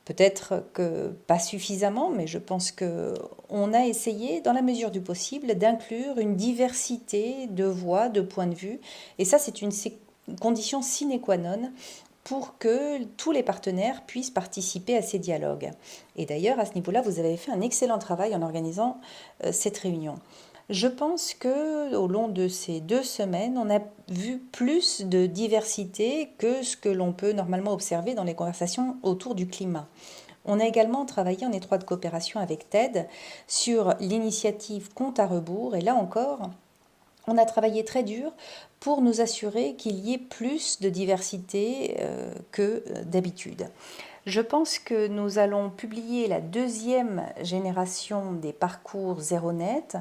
peut-être que pas suffisamment, mais je pense qu'on a essayé, dans la mesure du possible, d'inclure une diversité de voix, de points de vue. Et ça, c'est une condition sine qua non pour que tous les partenaires puissent participer à ces dialogues. Et d'ailleurs, à ce niveau-là, vous avez fait un excellent travail en organisant cette réunion. Je pense que au long de ces 2 semaines, on a vu plus de diversité que ce que l'on peut normalement observer dans les conversations autour du climat. On a également travaillé en étroite coopération avec TED sur l'initiative Compte à rebours. Et là encore, on a travaillé très dur pour nous assurer qu'il y ait plus de diversité que d'habitude. Je pense que nous allons publier la 2e génération des parcours Zéro Net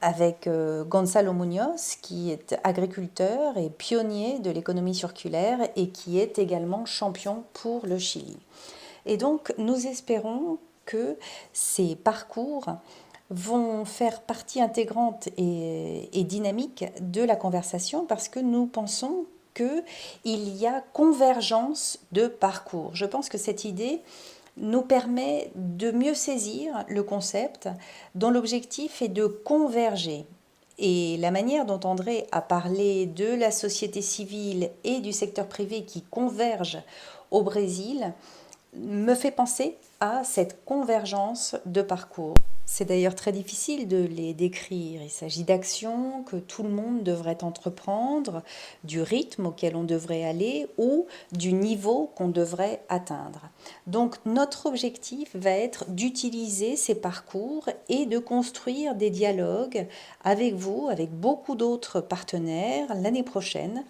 avec Gonzalo Munoz, qui est agriculteur et pionnier de l'économie circulaire et qui est également champion pour le Chili. Et donc, nous espérons que ces parcours vont faire partie intégrante et dynamique de la conversation parce que nous pensons qu'il y a convergence de parcours. Je pense que cette idée nous permet de mieux saisir le concept dont l'objectif est de converger. Et la manière dont André a parlé de la société civile et du secteur privé qui convergent au Brésil me fait penser à cette convergence de parcours. C'est d'ailleurs très difficile de les décrire. Il s'agit d'actions que tout le monde devrait entreprendre, du rythme auquel on devrait aller ou du niveau qu'on devrait atteindre. Donc notre objectif va être d'utiliser ces parcours et de construire des dialogues avec vous, avec beaucoup d'autres partenaires l'année prochaine,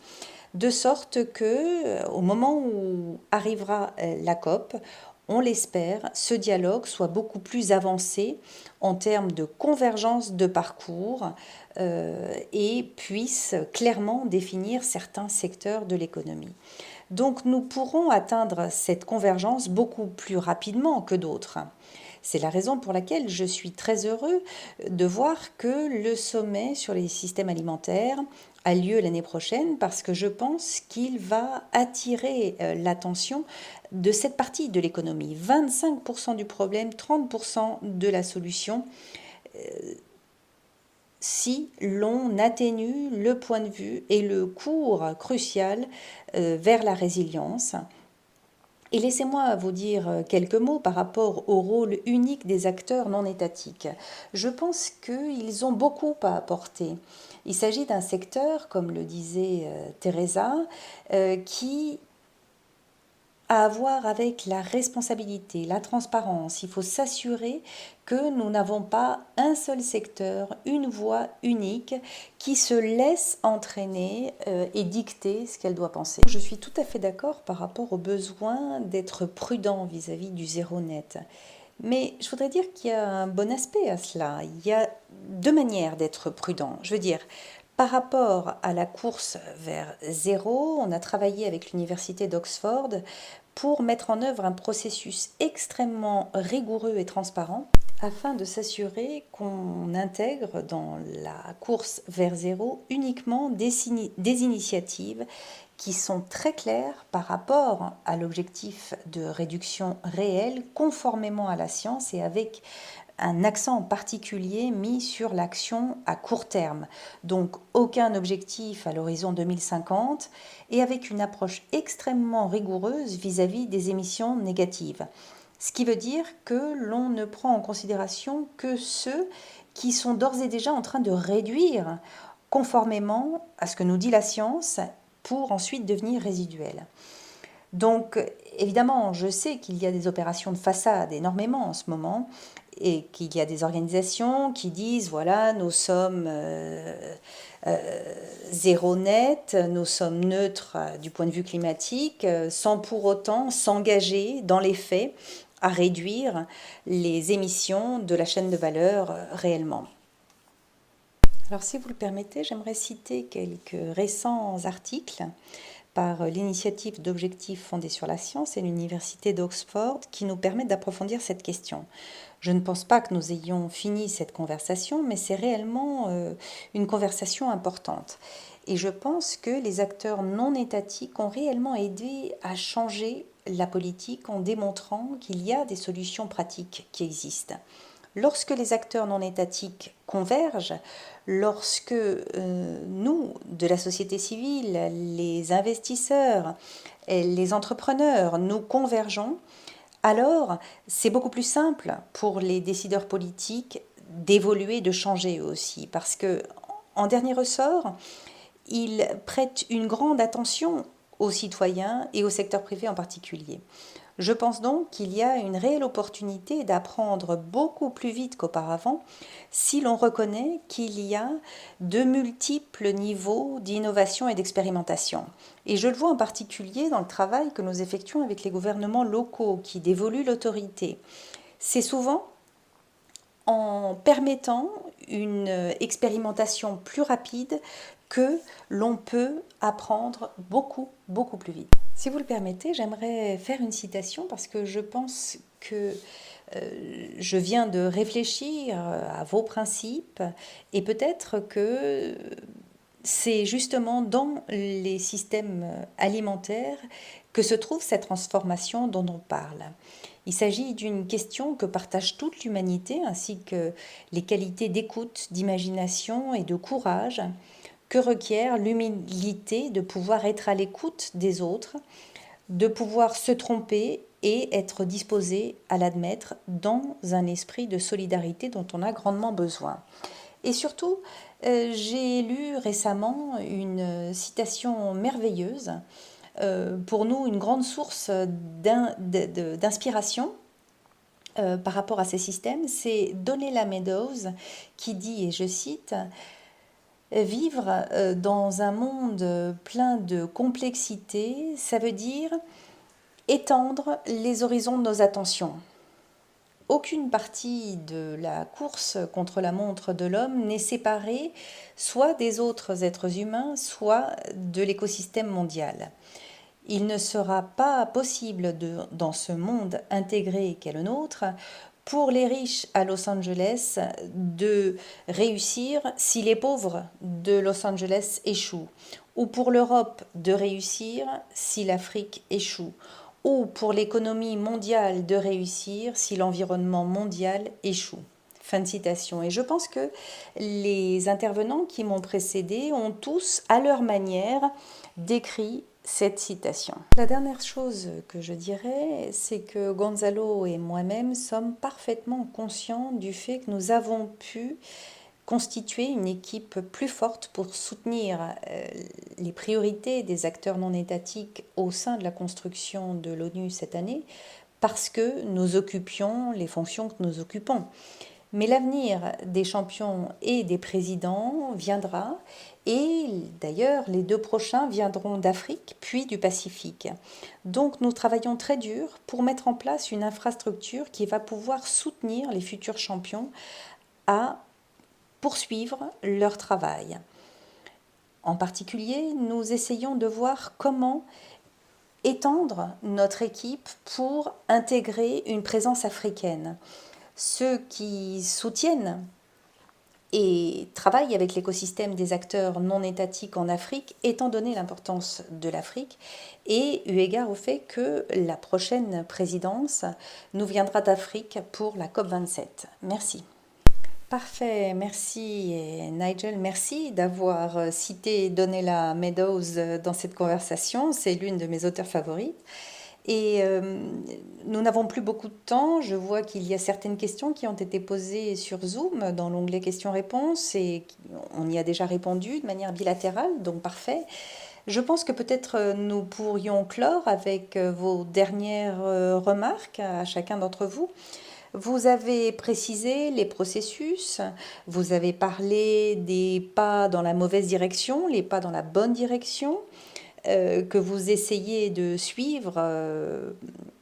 de sorte que, au moment où arrivera la COP, on l'espère, ce dialogue soit beaucoup plus avancé en termes de convergence de parcours et puisse clairement définir certains secteurs de l'économie. Donc nous pourrons atteindre cette convergence beaucoup plus rapidement que d'autres. C'est la raison pour laquelle je suis très heureux de voir que le sommet sur les systèmes alimentaires a lieu l'année prochaine parce que je pense qu'il va attirer l'attention de cette partie de l'économie. 25% du problème, 30% de la solution si l'on atténue le point de vue et le cours crucial vers la résilience. Et laissez-moi vous dire quelques mots par rapport au rôle unique des acteurs non étatiques. Je pense qu'ils ont beaucoup à apporter. Il s'agit d'un secteur, comme le disait Teresa, qui a à voir avec la responsabilité, la transparence. Il faut s'assurer que nous n'avons pas un seul secteur, une voie unique qui se laisse entraîner et dicter ce qu'elle doit penser. Je suis tout à fait d'accord par rapport au besoin d'être prudent vis-à-vis du zéro net. Mais je voudrais dire qu'il y a un bon aspect à cela. Il y a deux manières d'être prudent. Je veux dire, par rapport à la course vers zéro, on a travaillé avec l'Université d'Oxford pour mettre en œuvre un processus extrêmement rigoureux et transparent afin de s'assurer qu'on intègre dans la course vers zéro uniquement des initiatives qui sont très claires par rapport à l'objectif de réduction réelle conformément à la science et avec un accent particulier mis sur l'action à court terme. Donc aucun objectif à l'horizon 2050 et avec une approche extrêmement rigoureuse vis-à-vis des émissions négatives. Ce qui veut dire que l'on ne prend en considération que ceux qui sont d'ores et déjà en train de réduire conformément à ce que nous dit la science pour ensuite devenir résiduels. Donc, évidemment, je sais qu'il y a des opérations de façade énormément en ce moment et qu'il y a des organisations qui disent, voilà, nous sommes zéro net, nous sommes neutres du point de vue climatique, sans pour autant s'engager dans les faits à réduire les émissions de la chaîne de valeur réellement. Alors, si vous le permettez, j'aimerais citer quelques récents articles par l'initiative d'objectifs fondés sur la science et l'Université d'Oxford qui nous permettent d'approfondir cette question. Je ne pense pas que nous ayons fini cette conversation, mais c'est réellement une conversation importante. Et je pense que les acteurs non étatiques ont réellement aidé à changer la politique en démontrant qu'il y a des solutions pratiques qui existent. Lorsque les acteurs non étatiques convergent, lorsque nous, de la société civile, les investisseurs, les entrepreneurs, nous convergeons, alors c'est beaucoup plus simple pour les décideurs politiques d'évoluer, de changer eux aussi. Parce que, en dernier ressort, ils prêtent une grande attention aux citoyens et au secteur privé en particulier. Je pense donc qu'il y a une réelle opportunité d'apprendre beaucoup plus vite qu'auparavant si l'on reconnaît qu'il y a de multiples niveaux d'innovation et d'expérimentation. Et je le vois en particulier dans le travail que nous effectuons avec les gouvernements locaux qui dévoluent l'autorité. C'est souvent en permettant une expérimentation plus rapide que l'on peut apprendre beaucoup plus vite. Si vous le permettez, j'aimerais faire une citation parce que je pense que je viens de réfléchir à vos principes et peut-être que c'est justement dans les systèmes alimentaires que se trouve cette transformation dont on parle. Il s'agit d'une question que partage toute l'humanité ainsi que les qualités d'écoute, d'imagination et de courage que requiert l'humilité de pouvoir être à l'écoute des autres, de pouvoir se tromper et être disposé à l'admettre dans un esprit de solidarité dont on a grandement besoin. Et surtout, j'ai lu récemment une citation merveilleuse, pour nous une grande source d'inspiration par rapport à ces systèmes, c'est Donella Meadows qui dit, et je cite, vivre dans un monde plein de complexité, ça veut dire étendre les horizons de nos attentions. Aucune partie de la course contre la montre de l'homme n'est séparée soit des autres êtres humains, soit de l'écosystème mondial. Il ne sera pas possible dans ce monde intégré qu'est le nôtre pour les riches à Los Angeles de réussir si les pauvres de Los Angeles échouent, ou pour l'Europe de réussir si l'Afrique échoue, ou pour l'économie mondiale de réussir si l'environnement mondial échoue. Fin de citation. Et je pense que les intervenants qui m'ont précédé ont tous, à leur manière, décrit cette citation. La dernière chose que je dirais, c'est que Gonzalo et moi-même sommes parfaitement conscients du fait que nous avons pu constituer une équipe plus forte pour soutenir les priorités des acteurs non étatiques au sein de la construction de l'ONU cette année, parce que nous occupions les fonctions que nous occupons. Mais l'avenir des champions et des présidents viendra, et d'ailleurs les 2 prochains viendront d'Afrique puis du Pacifique. Donc nous travaillons très dur pour mettre en place une infrastructure qui va pouvoir soutenir les futurs champions à poursuivre leur travail. En particulier, nous essayons de voir comment étendre notre équipe pour intégrer une présence africaine. Ceux qui soutiennent et travaillent avec l'écosystème des acteurs non étatiques en Afrique, étant donné l'importance de l'Afrique et eu égard au fait que la prochaine présidence nous viendra d'Afrique pour la COP27. Merci. Parfait, merci et Nigel, merci d'avoir cité Donella Meadows dans cette conversation, c'est l'une de mes auteurs favorites. Et nous n'avons plus beaucoup de temps, je vois qu'il y a certaines questions qui ont été posées sur Zoom dans l'onglet questions-réponses et on y a déjà répondu de manière bilatérale, donc parfait. Je pense que peut-être nous pourrions clore avec vos dernières remarques à chacun d'entre vous. Vous avez précisé les processus, vous avez parlé des pas dans la mauvaise direction, les pas dans la bonne direction, que vous essayez de suivre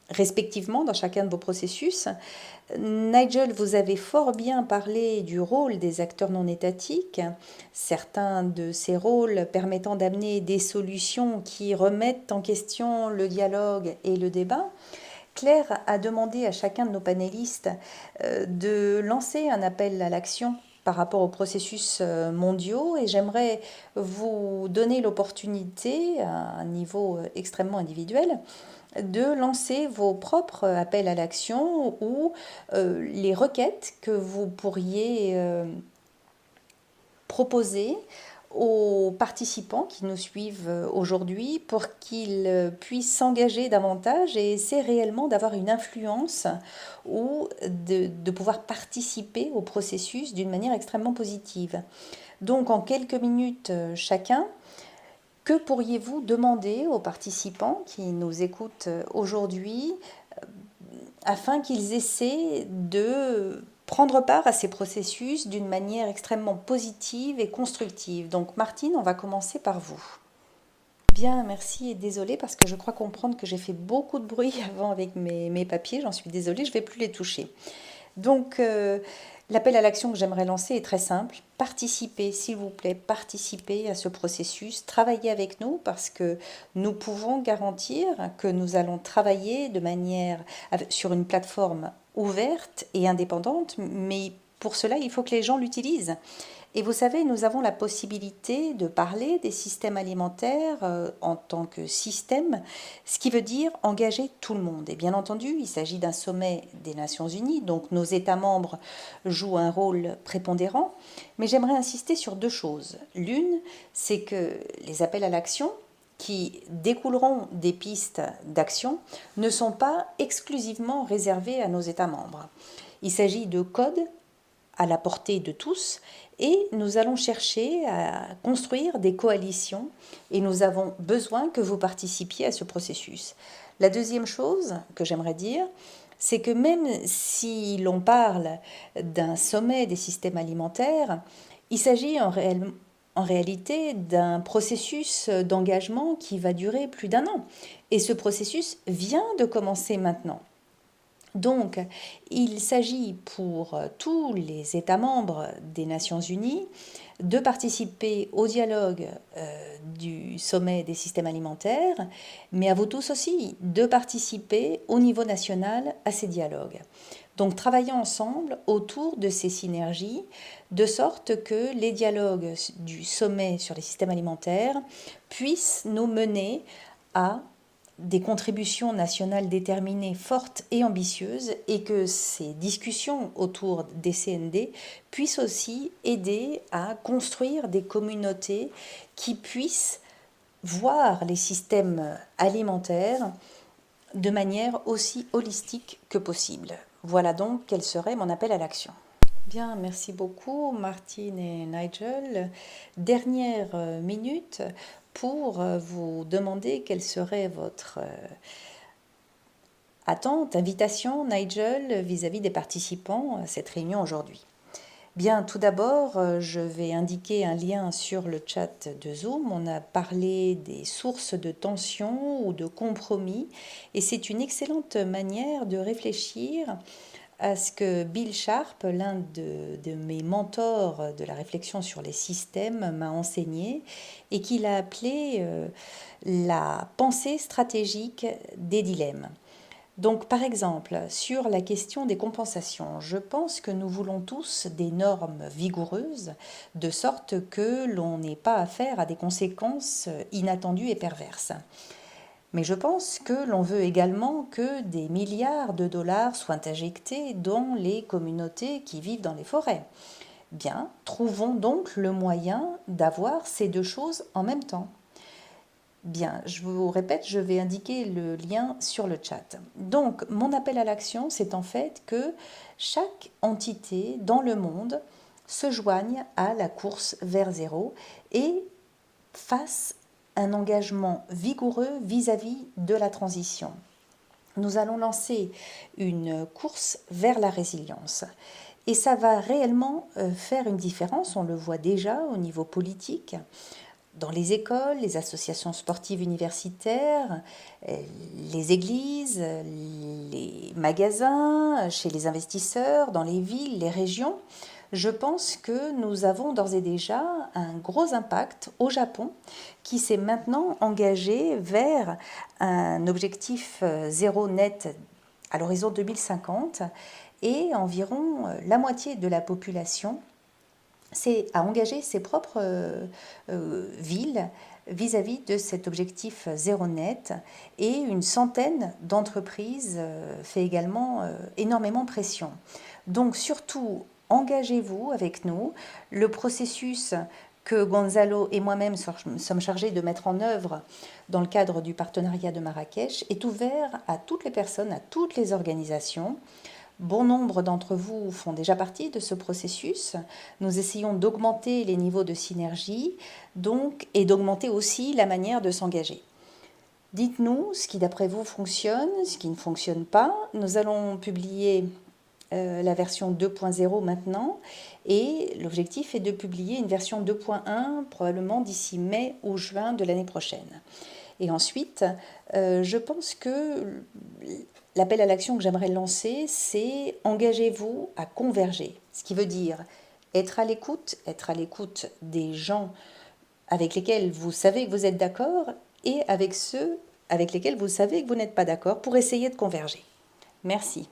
respectivement dans chacun de vos processus. Nigel, vous avez fort bien parlé du rôle des acteurs non étatiques, certains de ces rôles permettant d'amener des solutions qui remettent en question le dialogue et le débat. Claire a demandé à chacun de nos panélistes de lancer un appel à l'action par rapport aux processus mondiaux et j'aimerais vous donner l'opportunité, à un niveau extrêmement individuel, de lancer vos propres appels à l'action ou les requêtes que vous pourriez proposer aux participants qui nous suivent aujourd'hui pour qu'ils puissent s'engager davantage et essayer réellement d'avoir une influence ou de pouvoir participer au processus d'une manière extrêmement positive. Donc en quelques minutes chacun, que pourriez-vous demander aux participants qui nous écoutent aujourd'hui afin qu'ils essaient de prendre part à ces processus d'une manière extrêmement positive et constructive. Donc Martine, on va commencer par vous. Bien, merci et désolée parce que je crois comprendre que j'ai fait beaucoup de bruit avant avec mes papiers, j'en suis désolée, je ne vais plus les toucher. Donc l'appel à l'action que j'aimerais lancer est très simple. Participez, s'il vous plaît, participez à ce processus, travaillez avec nous parce que nous pouvons garantir que nous allons travailler de manière sur une plateforme ouverte et indépendante, mais pour cela, il faut que les gens l'utilisent. Et vous savez, nous avons la possibilité de parler des systèmes alimentaires en tant que système, ce qui veut dire engager tout le monde. Et bien entendu, il s'agit d'un sommet des Nations Unies, donc nos États membres jouent un rôle prépondérant. Mais j'aimerais insister sur 2 choses. L'une, c'est que les appels à l'action qui découleront des pistes d'action ne sont pas exclusivement réservés à nos États membres. Il s'agit de codes à la portée de tous et nous allons chercher à construire des coalitions et nous avons besoin que vous participiez à ce processus. La deuxième chose que j'aimerais dire, c'est que même si l'on parle d'un sommet des systèmes alimentaires, il s'agit en réalité d'un processus d'engagement qui va durer plus d'1 an. Et ce processus vient de commencer maintenant. Donc, il s'agit pour tous les États membres des Nations Unies de participer au dialogue du sommet des systèmes alimentaires, mais à vous tous aussi de participer au niveau national à ces dialogues. Donc travaillons ensemble autour de ces synergies, de sorte que les dialogues du sommet sur les systèmes alimentaires puissent nous mener à des contributions nationales déterminées, fortes et ambitieuses, et que ces discussions autour des CND puissent aussi aider à construire des communautés qui puissent voir les systèmes alimentaires de manière aussi holistique que possible. Voilà donc quel serait mon appel à l'action. Bien, merci beaucoup Martine et Nigel. Dernière minute pour vous demander quelle serait votre attente, invitation, Nigel, vis-à-vis des participants à cette réunion aujourd'hui. Bien, tout d'abord, je vais indiquer un lien sur le chat de Zoom. On a parlé des sources de tension ou de compromis, et c'est une excellente manière de réfléchir à ce que Bill Sharp, l'un de mes mentors de la réflexion sur les systèmes, m'a enseigné et qu'il a appelé la pensée stratégique des dilemmes. Donc, par exemple, sur la question des compensations, je pense que nous voulons tous des normes vigoureuses, de sorte que l'on n'ait pas affaire à des conséquences inattendues et perverses. Mais je pense que l'on veut également que des milliards de dollars soient injectés dans les communautés qui vivent dans les forêts. Bien, trouvons donc le moyen d'avoir ces deux choses en même temps. Bien, je vous répète, je vais indiquer le lien sur le chat. Donc, mon appel à l'action, c'est en fait que chaque entité dans le monde se joigne à la course vers zéro et fasse un engagement vigoureux vis-à-vis de la transition. Nous allons lancer une course vers la résilience. Et ça va réellement faire une différence, on le voit déjà au niveau politique, dans les écoles, les associations sportives universitaires, les églises, les magasins, chez les investisseurs, dans les villes, les régions. Je pense que nous avons d'ores et déjà un gros impact au Japon qui s'est maintenant engagé vers un objectif zéro net à l'horizon 2050 et environ la moitié de la population à engager ses propres villes vis-à-vis de cet objectif zéro net et une centaine d'entreprises fait également énormément pression. Donc surtout, engagez-vous avec nous. Le processus que Gonzalo et moi-même sommes chargés de mettre en œuvre dans le cadre du partenariat de Marrakech est ouvert à toutes les personnes, à toutes les organisations. Bon nombre d'entre vous font déjà partie de ce processus. Nous essayons d'augmenter les niveaux de synergie et d'augmenter aussi la manière de s'engager. Dites-nous ce qui d'après vous fonctionne, ce qui ne fonctionne pas. Nous allons publier la version 2.0 maintenant et l'objectif est de publier une version 2.1 probablement d'ici mai ou juin de l'année prochaine. Et ensuite, je pense que l'appel à l'action que j'aimerais lancer, c'est engagez-vous à converger. Ce qui veut dire être à l'écoute des gens avec lesquels vous savez que vous êtes d'accord et avec ceux avec lesquels vous savez que vous n'êtes pas d'accord pour essayer de converger. Merci.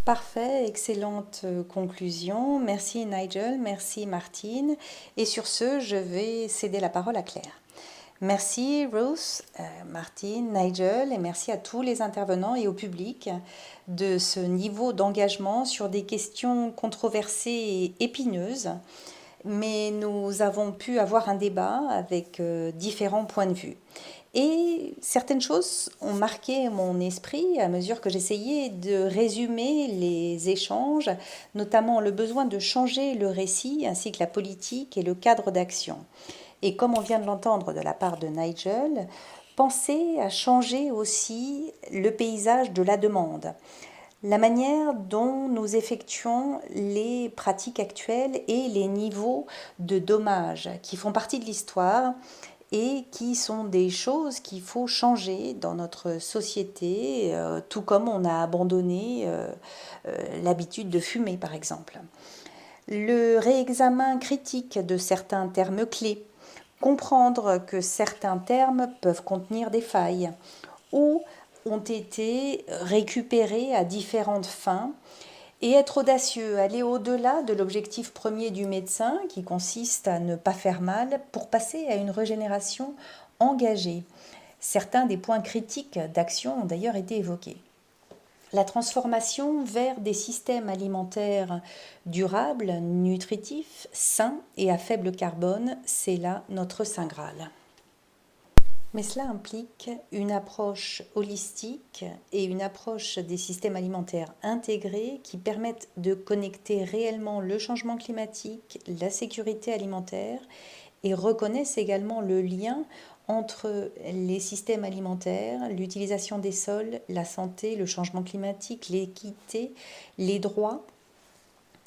Parfait, excellente conclusion. Merci Nigel, merci Martine. Et sur ce, je vais céder la parole à Claire. Merci Ruth, Martine, Nigel et merci à tous les intervenants et au public de ce niveau d'engagement sur des questions controversées et épineuses. Mais nous avons pu avoir un débat avec différents points de vue. Et certaines choses ont marqué mon esprit à mesure que j'essayais de résumer les échanges, notamment le besoin de changer le récit ainsi que la politique et le cadre d'action. Et comme on vient de l'entendre de la part de Nigel, penser à changer aussi le paysage de la demande, la manière dont nous effectuons les pratiques actuelles et les niveaux de dommages qui font partie de l'histoire et qui sont des choses qu'il faut changer dans notre société, tout comme on a abandonné l'habitude de fumer, par exemple. Le réexamen critique de certains termes clés, comprendre que certains termes peuvent contenir des failles ou ont été récupérés à différentes fins Et être audacieux, aller au-delà de l'objectif premier du médecin qui consiste à ne pas faire mal pour passer à une régénération engagée. Certains des points critiques d'action ont d'ailleurs été évoqués. La transformation vers des systèmes alimentaires durables, nutritifs, sains et à faible carbone, c'est là notre Saint Graal. Mais cela implique une approche holistique et une approche des systèmes alimentaires intégrés qui permettent de connecter réellement le changement climatique, la sécurité alimentaire et reconnaissent également le lien entre les systèmes alimentaires, l'utilisation des sols, la santé, le changement climatique, l'équité, les droits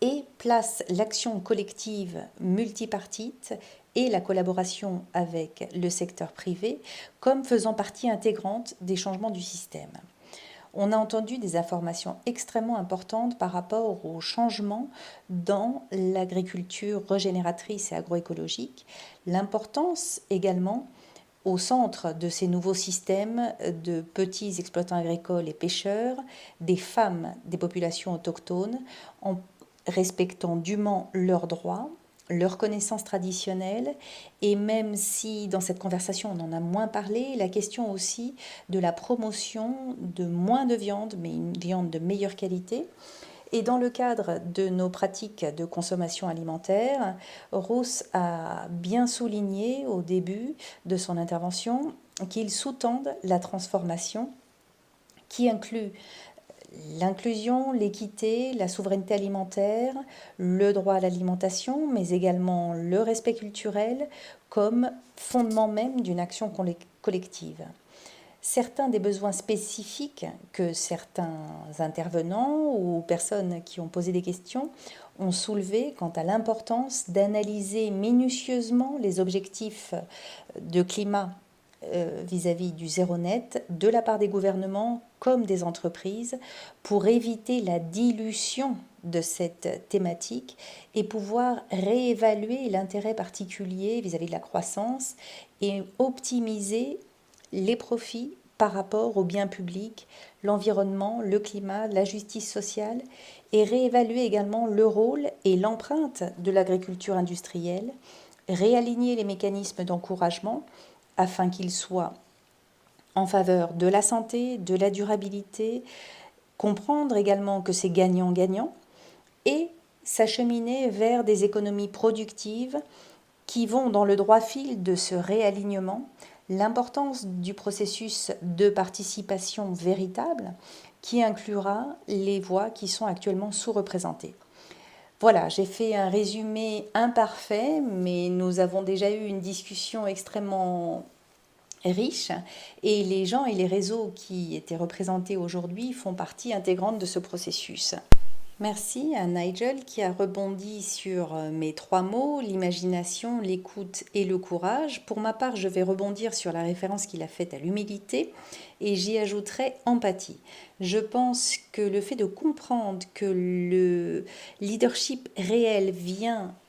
et place l'action collective multipartite et la collaboration avec le secteur privé comme faisant partie intégrante des changements du système. On a entendu des informations extrêmement importantes par rapport aux changements dans l'agriculture régénératrice et agroécologique, l'importance également au centre de ces nouveaux systèmes de petits exploitants agricoles et pêcheurs, des femmes des populations autochtones, en respectant dûment leurs droits, leurs connaissances traditionnelles, et même si dans cette conversation on en a moins parlé, la question aussi de la promotion de moins de viande, mais une viande de meilleure qualité. Et dans le cadre de nos pratiques de consommation alimentaire, Rousse a bien souligné au début de son intervention qu'ils sous-tendent la transformation qui inclut l'inclusion, l'équité, la souveraineté alimentaire, le droit à l'alimentation, mais également le respect culturel comme fondement même d'une action collective. Certains des besoins spécifiques que certains intervenants ou personnes qui ont posé des questions ont soulevé quant à l'importance d'analyser minutieusement les objectifs de climat vis-à-vis du zéro net de la part des gouvernements comme des entreprises pour éviter la dilution de cette thématique et pouvoir réévaluer l'intérêt particulier vis-à-vis de la croissance et optimiser les profits par rapport aux biens publics, l'environnement, le climat, la justice sociale et réévaluer également le rôle et l'empreinte de l'agriculture industrielle, réaligner les mécanismes d'encouragement afin qu'ils soient en faveur de la santé, de la durabilité, comprendre également que c'est gagnant-gagnant et s'acheminer vers des économies productives qui vont dans le droit fil de ce réalignement, l'importance du processus de participation véritable qui inclura les voix qui sont actuellement sous-représentées. Voilà, j'ai fait un résumé imparfait, mais nous avons déjà eu une discussion extrêmement riche et les gens et les réseaux qui étaient représentés aujourd'hui font partie intégrante de ce processus. Merci à Nigel qui a rebondi sur mes trois mots, l'imagination, l'écoute et le courage. Pour ma part, je vais rebondir sur la référence qu'il a faite à l'humilité et j'y ajouterai empathie. Je pense que le fait de comprendre que le leadership réel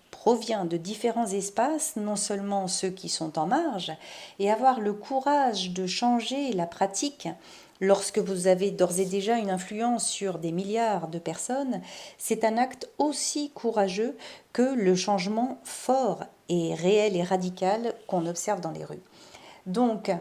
provient de différents espaces, non seulement ceux qui sont en marge, et avoir le courage de changer la pratique lorsque vous avez d'ores et déjà une influence sur des milliards de personnes, c'est un acte aussi courageux que le changement fort et réel et radical qu'on observe dans les rues. Donc,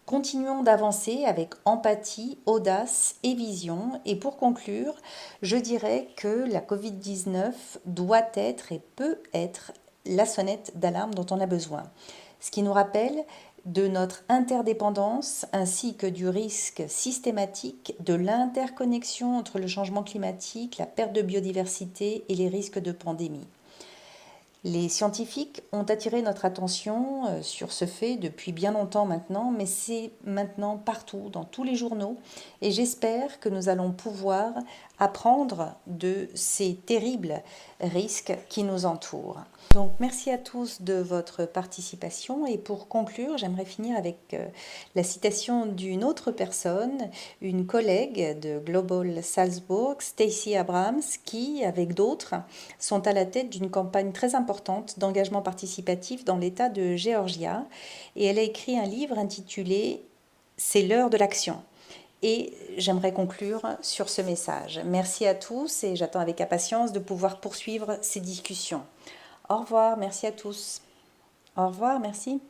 continuons d'avancer avec empathie, audace et vision. Et pour conclure, je dirais que la Covid-19 doit être et peut être la sonnette d'alarme dont on a besoin. Ce qui nous rappelle de notre interdépendance ainsi que du risque systématique de l'interconnexion entre le changement climatique, la perte de biodiversité et les risques de pandémie. Les scientifiques ont attiré notre attention sur ce fait depuis bien longtemps maintenant, mais c'est maintenant partout, dans tous les journaux, et j'espère que nous allons pouvoir apprendre de ces terribles risques qui nous entourent. Donc merci à tous de votre participation et pour conclure, j'aimerais finir avec la citation d'une autre personne, une collègue de Global Salzburg, Stacey Abrams, qui, avec d'autres, sont à la tête d'une campagne très importante d'engagement participatif dans l'État de Géorgia et elle a écrit un livre intitulé « C'est l'heure de l'action ». Et j'aimerais conclure sur ce message. Merci à tous et j'attends avec impatience de pouvoir poursuivre ces discussions. Au revoir, merci à tous. Au revoir, merci.